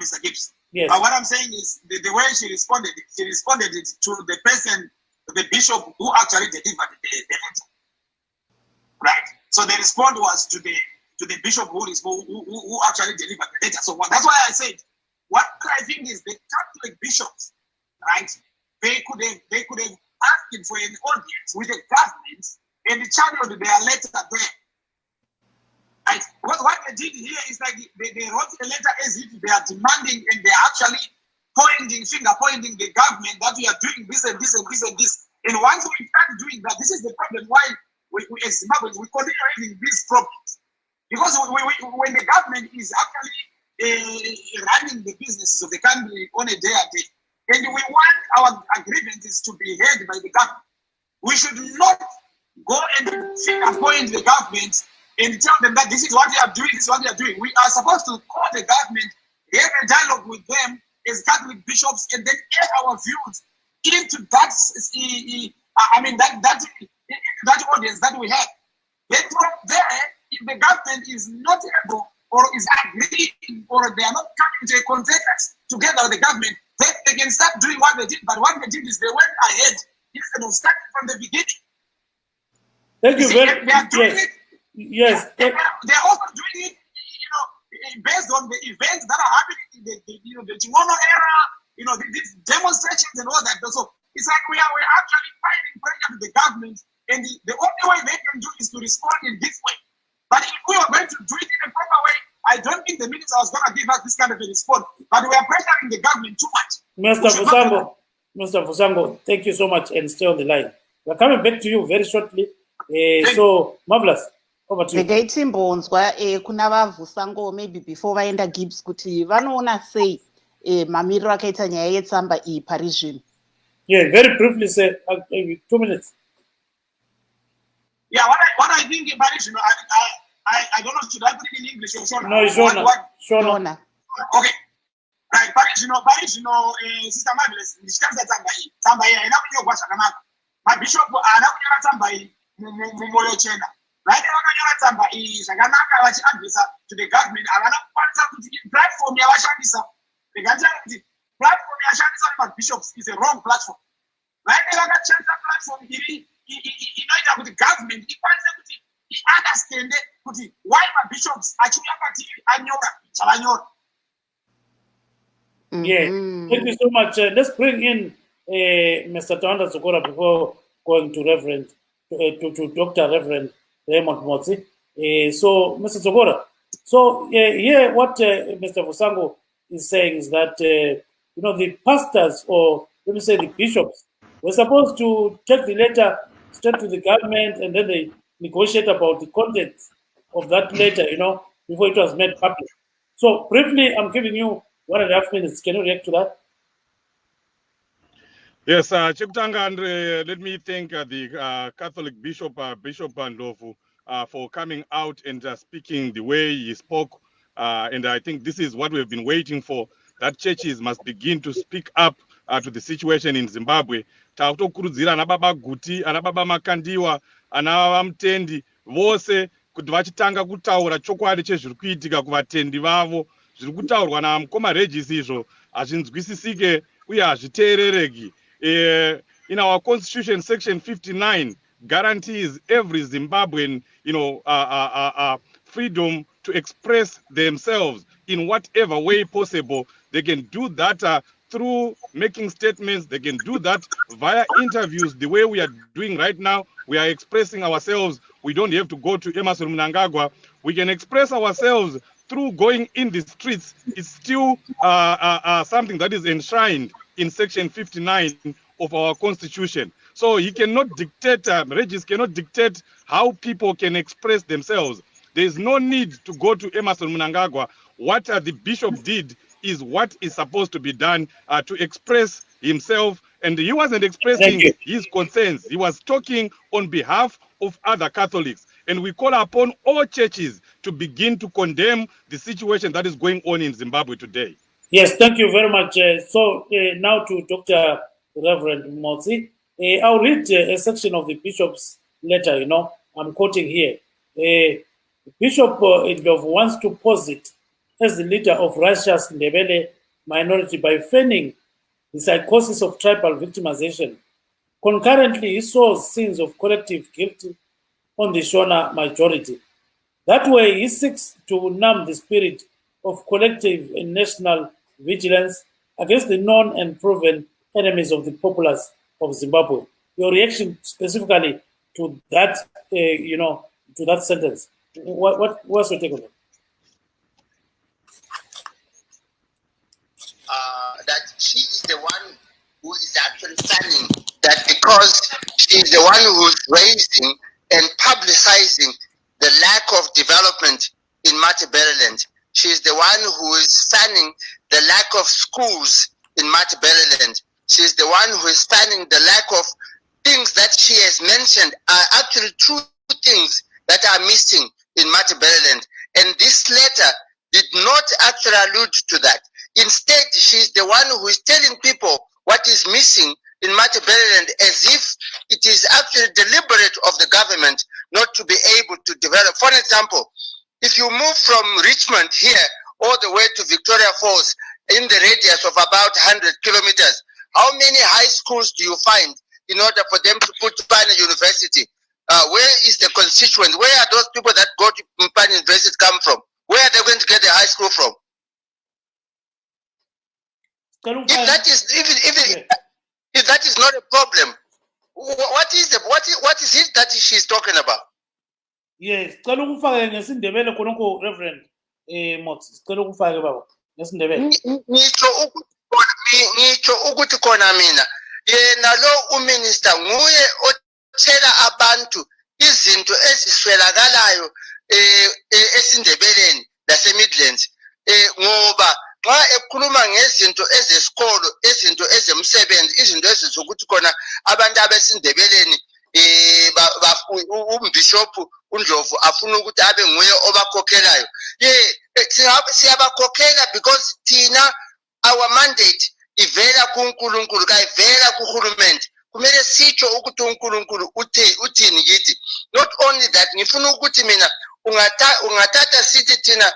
Mr. Gibbs. Yes. But what I'm saying is the way she responded to the person, the bishop who actually delivered the letter. Right. So the response was to the bishop who actually delivered the letter. So that's why I said what I think is the Catholic bishops, right? They could have asked for an audience with the government and channeled their letter there. Right? What they did here is like they wrote a letter as if they are demanding and they are actually finger pointing the government that we are doing this and this and this and this. And once we start doing that, this is the problem why we as Zimbabweans we continue having these problems. Because when the government is actually running the businesses of the country on a day-to-day, and we want our grievances to be heard by the government, we should not go and finger point the government and tell them that this is what they are doing, this is what they are doing. We are supposed to call the government, have a dialogue with them as Catholic bishops, and then add our views into that. That audience that we have. Then from there, if the government is not able or is agreeing or they are not coming to a consensus together with the government, then they can start doing what they did. But what they did is they went ahead instead of starting from the beginning. Thank you very much. Yes. They're also doing it, based on the events that are happening in the Chimono era, these demonstrations and all that. So it's like we're actually fighting pressure to the government, and the only way they can do is to respond in this way. But if we are going to do it in a proper way, I don't think the minister was going to give us this kind of a response. But we are pressuring the government too much. Mr. Fusango, thank you so much, and stay on the line. We're coming back to you very shortly. So, Marvelous. Ndaimbonzwa kuna vaVusango maybe before vaenda Gibbs kuti vanoona sei mamiriro akaita nyaya yetsamba iyi pari zvino. Yeah, very briefly say 2 minutes. Yeah, what I think about it, I don't know, should I put it in English or Shona? No, Shona. Okay. Right, Parishino, Sister Marvelous, ndichitamisa tsamba iyi haina kunyorwa zvakanaka. Mabishop haana kunyora tsamba iyi mumoyo chena. Vaide vakanyora tsamba iyi zvakanaka vachiadresa to the government, havana kukwanisa kuti platform yavashandisa, ndingataura kuti platform yashandiswa nemabishops is a wrong platform. Vaide vakashandisa platform inoita kuti government ikwanise kuti iunderstande kuti why mabishops achiuya kwatiri anyora zvavanyora. Yeah, thank you so much. Let's bring in Mr. Tawanda Zokora before going to Reverend, to Dr. Reverend Raymond Motsi. So, Mr. Zokora, here what Mr. Fusango is saying is that, the pastors, or let me say the bishops, were supposed to take the letter straight to the government, and then they negotiate about the content of that letter, before it was made public. So, briefly, I'm giving you 1.5 minutes. Can you react to that? Yes, Chekutanga, and let me thank the Catholic Bishop Ndlovu for coming out and speaking the way he spoke. And I think this is what we've been waiting for, that churches must begin to speak up to the situation in Zimbabwe. Takutokurudzira ana baba Guti, ana baba Makandiwa, ana Mtendi, vose kuti vachitanga kutaura chokwadi chezviri kuitika kuvatendi vavo. Zviri kutaurwa namukoma Regis izvo hazvinzwisisike uye hazviteerereki. In our constitution, section 59 guarantees every Zimbabwean, freedom to express themselves in whatever way possible. They can do that through making statements. They can do that via interviews, the way we are doing right now. We are expressing ourselves. We don't have to go to Emerson Mnangagwa. We can express ourselves through going in the streets. It's still something that is enshrined in section 59 of our constitution. So he cannot dictate, Regis cannot dictate how people can express themselves. There is no need to go to Emerson Mnangagwa. What the bishop did is what is supposed to be done to express himself. And he wasn't expressing his concerns. He was talking on behalf of other Catholics. And we call upon all churches to begin to condemn the situation that is going on in Zimbabwe today. Yes, thank you very much. Now to Dr. Reverend Motsi. I'll read a section of the bishop's letter, I'm quoting here. Bishop Idlov wants to posit as the leader of Russia's Ndebele minority by feigning the psychosis of tribal victimization. Concurrently, he sows scenes of collective guilt on the Shona majority. That way, he seeks to numb the spirit of collective and national vigilance against the known and proven enemies of the populace of Zimbabwe. Your reaction specifically to that, to that sentence. What's your take on it? That she is the one who is actually planning that, because she is the one who is raising and publicizing the lack of development in Matabeleland. She is the one who is fanning the lack of schools in Matabeleland. She is the one who is fanning the lack of things that she has mentioned are actually true things that are missing in Matabeleland. And this letter did not actually allude to that. Instead, she is the one who is telling people what is missing in Matabeleland, as if it is actually deliberate of the government not to be able to develop. For example, if you move from Richmond here all the way to Victoria Falls in the radius of about 100 kilometers, how many high schools do you find in order for them to put Mpane University? Where is the constituent? Where are those people that go to Mpane University come from? Where are they going to get the high school from? If that is if that is not a problem, what is it that she's talking about? Yes, cela ukufake ngesindebele khonokho Reverend Motsi, cela ukufake baba ngesindebele. Ngitsho ukuthi khona mina yena lo uminister nguye otshela abantu izinto eziswelakalayo esindebeleni laseMidlands, ngoba xa ekhuluma ngezinto ezesikolo, izinto ezemsebenzi, izinto ezizokuthi khona abantu abesindebeleni umbishophu uNdlovu afuna ukuthi abe nguye obakhokhelayo. Siyabakhokhela because thina our mandate ivela kuNkulunkulu, kayivela kuhulumende. Kumele sitsho ukuthi uNkulunkulu uthini kithi. Not only that, ngifuna ukuthi mina ungathatha sithi thina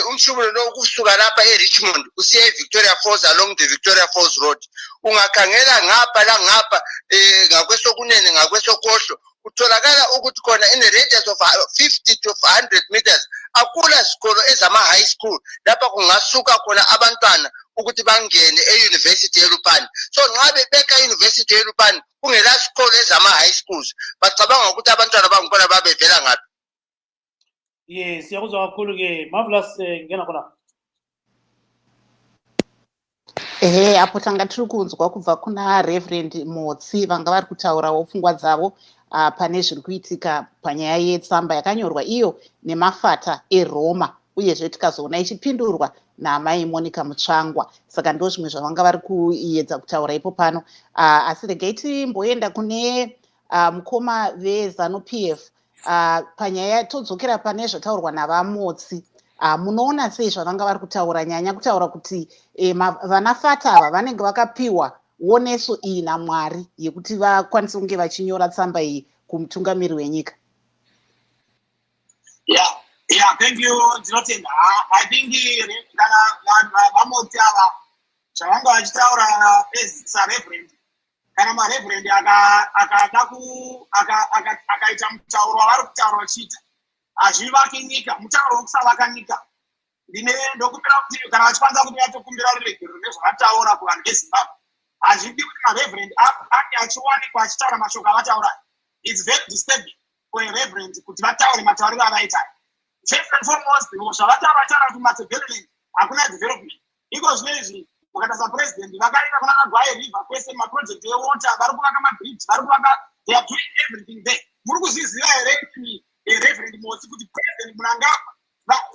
umshubulo lo ukusuka lapha eRichmond usiye eVictoria Falls along the Victoria Falls Road, ungakhangela ngapha la ngapha ngakwesokunene ngakwesokhohlo utholakala ukuthi khona in a radius of 50 to 100 meters akula sikolo ezama high school lapha kungasuka khona abantwana ukuthi bangene eUniversity yeLupane. So nxa bebeka eUniversity yeLupane kungela sikolo ezama high schools, bacabanga ukuthi abantwana bangkhona babevela ngaphi. Yes, siyakuzwa kakhulu ke Marvelous ngena khona. Apo tanga tiri kunzwa kubva kuna Reverend Motsi vanga vari kutaurawo pfungwa dzavo pane zviri kuitika panyaya yetsamba yakanyorwa iyo nemafata eRoma, uyezve tikazoona ichipindurwa naamai Monica Mutsvangwa. Saka ndo zvimwe zvavanga vari kuedza kutaura ipo pano. Asi regai timboenda kune mukoma veZanu-PF. Panyaya todzokera pane zvataurwa navaMotsi. Munoona sei zvavanga vari kutaura, nyanya kutaura kuti vanafata ava vanenge vakapiwa woneso iyi naMwari yekuti vakwanise kunge vachinyora tsamba iyi kumutungamiri wenyika? Yeah, thank you, Ndinotenda. I think kana vaMotsi ava zvavanga vachitaura esaReverend, kana maReverend akaita mutauro wavari kutaura vachiita hazvivaki nyika, mutauro wokusavaka nyika. Ndokumbira kuti kana vachikwanisa kuti vatokumbira ruregero rwezvavataura kuvanhu veZimbabwe, hazvidi kuti maReverend ange achiwanikwa achitaura mashoko avataura. It's very disturbing for a Reverend kuti vataure matauriro avaita. First and foremost, zvavataura kuti Matabeleland hakuna development. Iko zvinezvi Mukatasa president, vakaenda kuna Magwaye River, kwese maproject ewater, vari kuvaka mabridge, vari kuvaka, they are doing everything there. Muri kuzviziva here Reverend Motsi kuti President Mnangagwa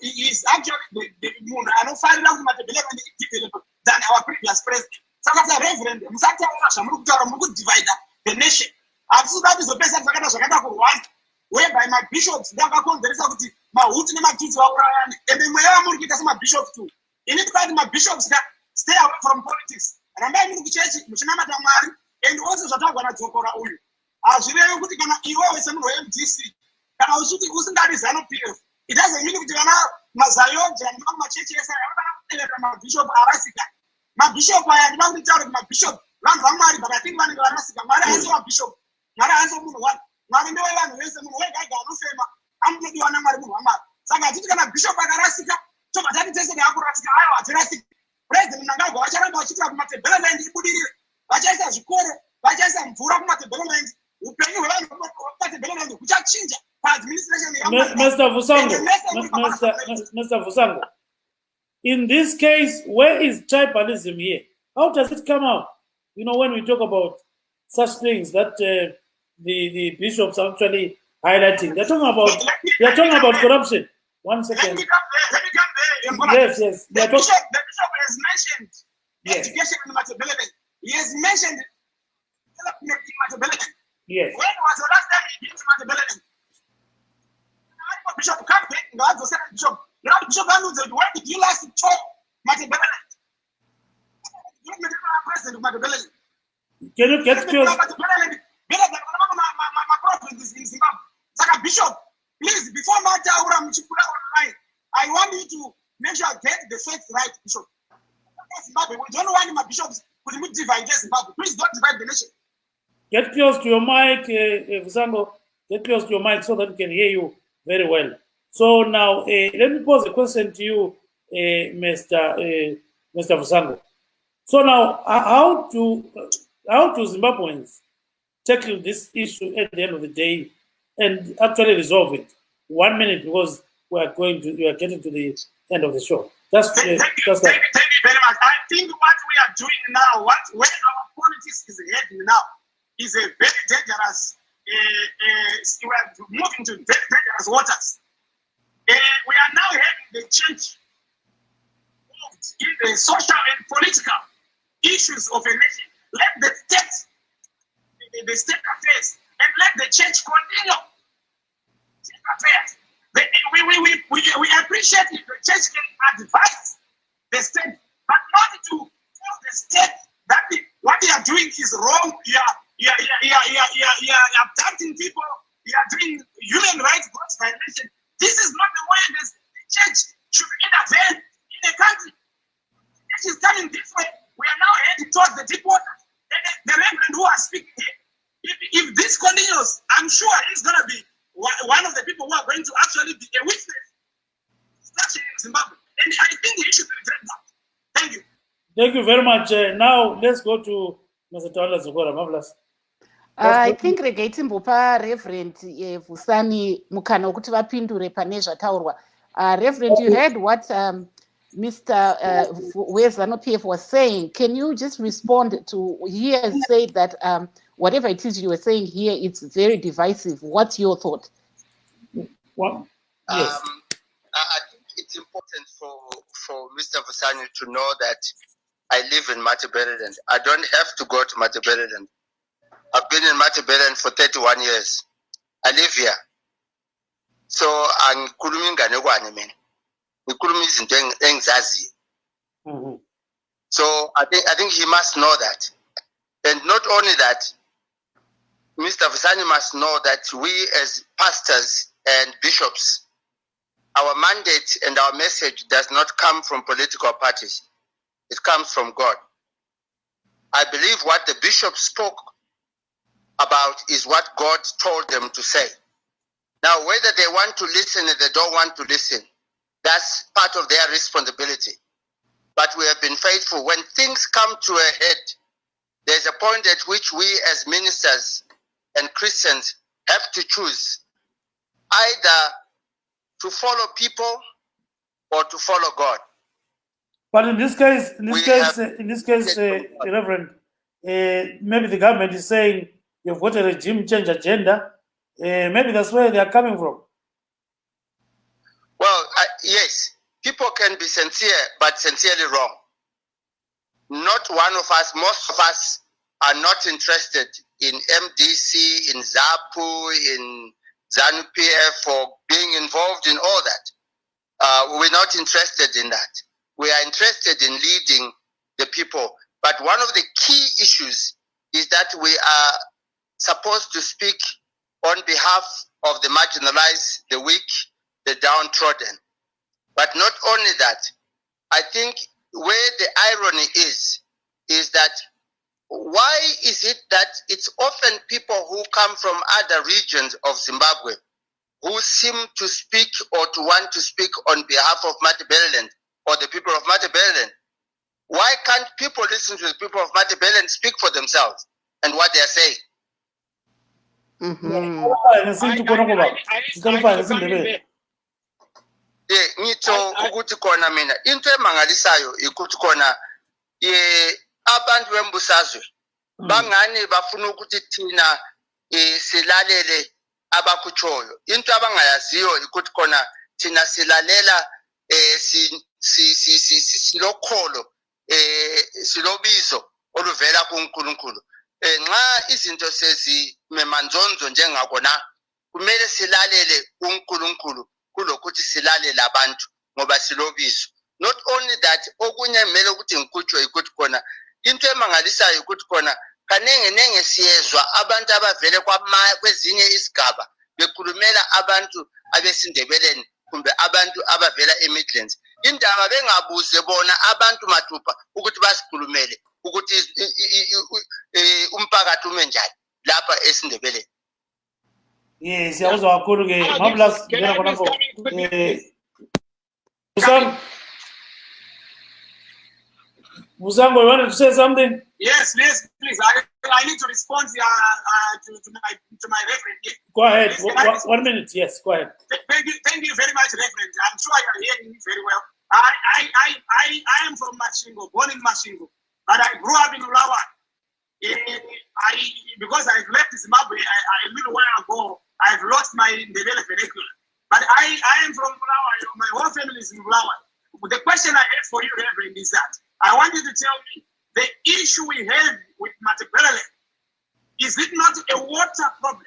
is actually the munhu anofarira kuti madevelopment develop than our previous president. Saka Reverend, musataura zvamuri kutaura, muri kudivide the nation. Hatisi kuti zvopesa zvakaita zvakaita kurwanda, whereby mabishops ndakakonzeresa kuti mahuti nematutsi vaurayane, ende mweya vamuri kuita semabishops too. Initi kuti mabishops stay away from politics. Rambai muri kuchechi muchinamata Mwari, and also zvataurwa nadzokora uyu. Hazvirevi kuti kana iwewe semunhu weMDC kana uchiti usingadi ZANU-PF, it doesn't mean kuti kana mazayonje nemamwe machechi ese anofana kuteerera mabhishop arasika. Mabhishop aya ndinoda kuti taure kuti mabhishop vanhu vaMwari, but I think vanenge varasika. Mwari haasi mabhishop, Mwari haasi munhu wani. Mwari ndewe vanhu vese, munhu wega ega anofema anodiwa naMwari, munhu waMwari. Saka hatiti kana bhishop akarasika tobva tati tese neakurasika, aiwa hatirasika. President Mnangagwa vacharamba vachiitira kuti madevelopment ibudirire, vachaisa zvikoro, vachaisa mvura kumadevelopment. Upenyu hwevanhu kumadevelopment huchachinja paadministration Mr. Vusango, in this case, where is tribalism here? How does it come out? You know, when we talk about such things that the bishops are actually highlighting, they're talking about corruption. One second. Let me come there. Yes. The bishop has mentioned education in Matabeleland. He has mentioned development in Matabeleland. Yes. When was the last time he been to Matabeleland? Bishop come back, God was saying Bishop. Now Bishop said, when did you last talk Matabeleland? You make president of Matabeleland. Can you get close? My province is in Zimbabwe. Saka Bishop, please, before Mata Ura Mchipura online, I want you to make sure I get the facts right, Bishop. Zimbabwe, we don't want my bishops to divide Zimbabwe. Please don't divide the nation. Get close to your mic, Vusango. Get close to your mic so that we can hear you very well. So now, let me pose a question to you, Mr. Vusango. So now, how do Zimbabweans tackle this issue at the end of the day and actually resolve it? 1 minute, because we are getting to the end of the show. Thank you very much. I think what we are doing now, where our politics is heading now, is a very dangerous. We are moving to very dangerous waters. We are now having the change in the social and political issues of a nation. Let the state affairs, and let the church continue. State affairs. We appreciate if the church can advise the state, but not to tell the state that what they are doing is wrong. You are abducting people. You are doing human rights violation. This is not the way the church should intervene in a country. It is coming this way. We are now heading towards the deep water. The reverend who are speaking here, if this continues, I'm sure he's going to be one of the people who are going to actually be a witness in Zimbabwe. And I think he should regret that. Thank you. Thank you very much. Now, let's go to Mr. Tawala Zugora. Marvelous. I think regai timbopa Reverend Vusani mukana wekuti vapindure pane zvataurwa. Reverend, you heard what Mr. ZANU-PF was saying. Can you just respond to, he has said that whatever it is you were saying here, it's very divisive. What's your thought? Well, yes. I think it's important for Mr. Vusani to know that I live in Matabeleland. I don't have to go to Matabeleland. I've been in Matabeleland for 31 years. I live here. So I'm So I think he must know that. And not only that, Mr. Vusani must know that we as pastors and bishops, our mandate and our message does not come from political parties. It comes from God. I believe what the bishop spoke about is what God told them to say. Now, whether they want to listen or they don't want to listen, that's part of their responsibility. But we have been faithful. When things come to a head, there's a point at which we as ministers and Christians have to choose either to follow people or to follow God. But in this case, We Reverend, maybe the government is saying you've got a regime change agenda. Maybe that's where they are coming from. Well, yes, people can be sincere, but sincerely wrong. Not one of us, most of us are not interested in MDC, in ZAPU, in ZANU-PF, or being involved in all that. We're not interested in that. We are interested in leading the people. But one of the key issues is that we are supposed to speak on behalf of the marginalized, the weak, the downtrodden. But not only that, I think where the irony is that why is it that it's often people who come from other regions of Zimbabwe who seem to speak or to want to speak on behalf of Matabeleland or the people of Matabeleland? Why can't people listen to the people of Matabeleland speak for themselves and what they are saying? Ngitho ukuthi khona mina into emangalisayo ikuthi khona abantu bembusazwe bangani bafuna ukuthi thina silalele abakutshoyo. Into abangayaziyo ikuthi khona thina silalela silokholo silobizo oluvela kuNkulunkulu. Nxa izinto sezimemanzonzo njengakona kumele silalele uNkulunkulu kulokuthi silalele abantu ngoba silobizo. Not only that, okunye kumele ukuthi ngikutsho ikuthi khona into emangalisayo ukuthi khona kanenge siyezwa abantu abavele kwezinye isigaba bekhulumela abantu abesindebeleni kumbe abantu abavela eMidlands. Indaba bengabuze bona abantu mathupha ukuthi basikhulumele ukuthi umphakathi ume njani lapha esindebeleni. Yes, siyawuzwa kakhulu ke Marvelous ngena khonapho. Musango, you wanted to say something? Yes, please. I need to respond to my reverend. Go ahead. 1 minute. Yes, go ahead. Thank you very much, Reverend. I'm sure you are hearing me very well. I am from Mashingo, born in Mashingo, but I grew up in Ulawa. Because I've left Zimbabwe a little while ago, I've lost my Ndebele vernacular. But I am from Ulawa. My whole family is in Ulawa. The question I have for you, Reverend, is that I want you to tell me the issue we have with Matabeleland, is it not a water problem?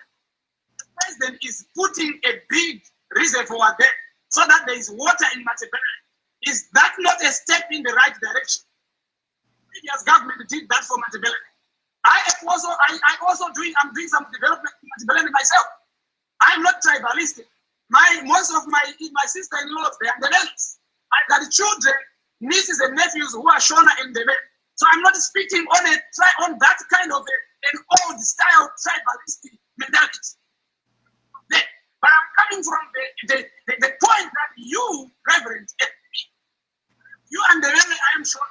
The president is putting a big reservoir there so that there is water in Matabeleland. Is that not a step in the right direction? The previous government did that for Matabeleland. I'm doing some development in Matabeleland myself. I'm not tribalistic. Most of my sister-in-laws, they are Ndebelans. I got children, nieces and nephews who are Shona and Ndebele. So I'm not speaking on that kind of an old style tribalistic mentality. But I'm coming from the point that you, Reverend, you and Ndebele, I am sure,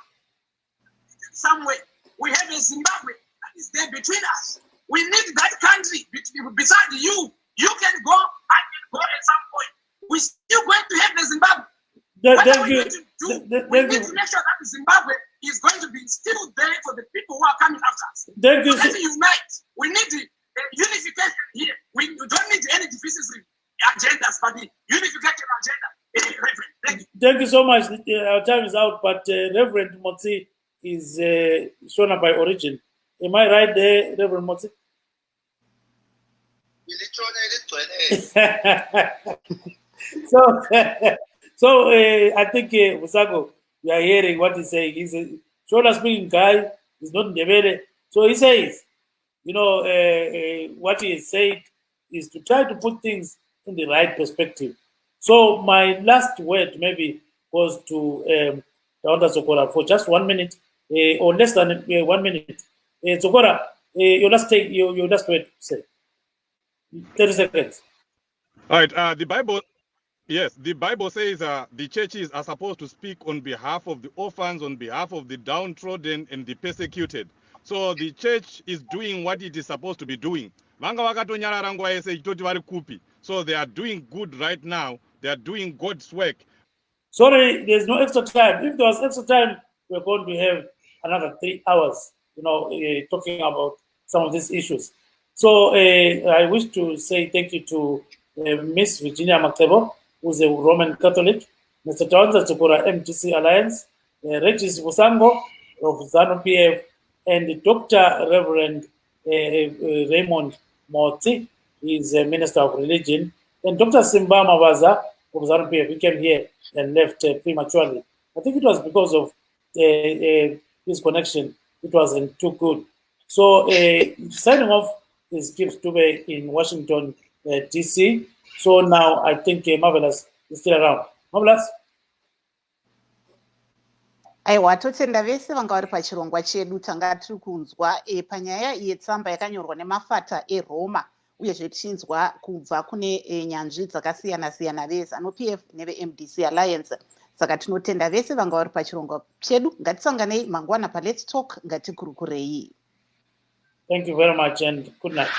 somewhere we have a Zimbabwe that is there between us. We need that country beside you. You can go, I can go at some point. We're still going to have the Zimbabwe. Thank you. We need to make sure that Zimbabwe is going to be still there for the people who are coming after us. Thank you. Let's unite. We need the unification here. We don't need any divisive agendas, but the unification agenda. Thank you. Thank you so much. Our time is out, but Reverend Motsi is Shona by origin. Am I right there, Reverend Motsi? So I think Musago, you are hearing what he's saying. He's a Shona speaking guy. He's not Ndebele. So he says, what he has said is to try to put things in the right perspective. So my last word maybe was to Dr. Sokora for just 1 minute or less than 1 minute. Sokora, your last word to say. 30 seconds. All right. The Bible says the churches are supposed to speak on behalf of the orphans, on behalf of the downtrodden and the persecuted. So the church is doing what it is supposed to be doing. So they are doing good right now. They are doing God's work. Sorry, there's no extra time. If there was extra time, we're going to have another 3 hours, talking about some of these issues. So I wish to say thank you to Miss Virginia Maktebo, who's a Roman Catholic, Mr. Tawanza Tsukura, MTC Alliance, Regis Musango of ZANU-PF, and Dr. Reverend Raymond Moti, he's a Minister of Religion, and Dr. Simba Mawaza of ZANU-PF. He came here and left prematurely. I think it was because of his connection. It wasn't too good. So signing off is Gibbs Dube in Washington, D.C. So now I think Marvelous is still around. Marvelous? aiwa totenda vese vanga vari pachirongwa chedu tanga tiri kunzwa panyaya yetsamba yakanyorwa nemafata eroma uyezve tichinzwa kubva kune nyanzvi dzakasiyana-siyana veZANU-PF neveMDC Alliance. Saka tinotenda vese vanga vari pachirongwa chedu. Ngatisanganei mangwana paLiveTalk, ngatikurukurei. Thank you very much and good night.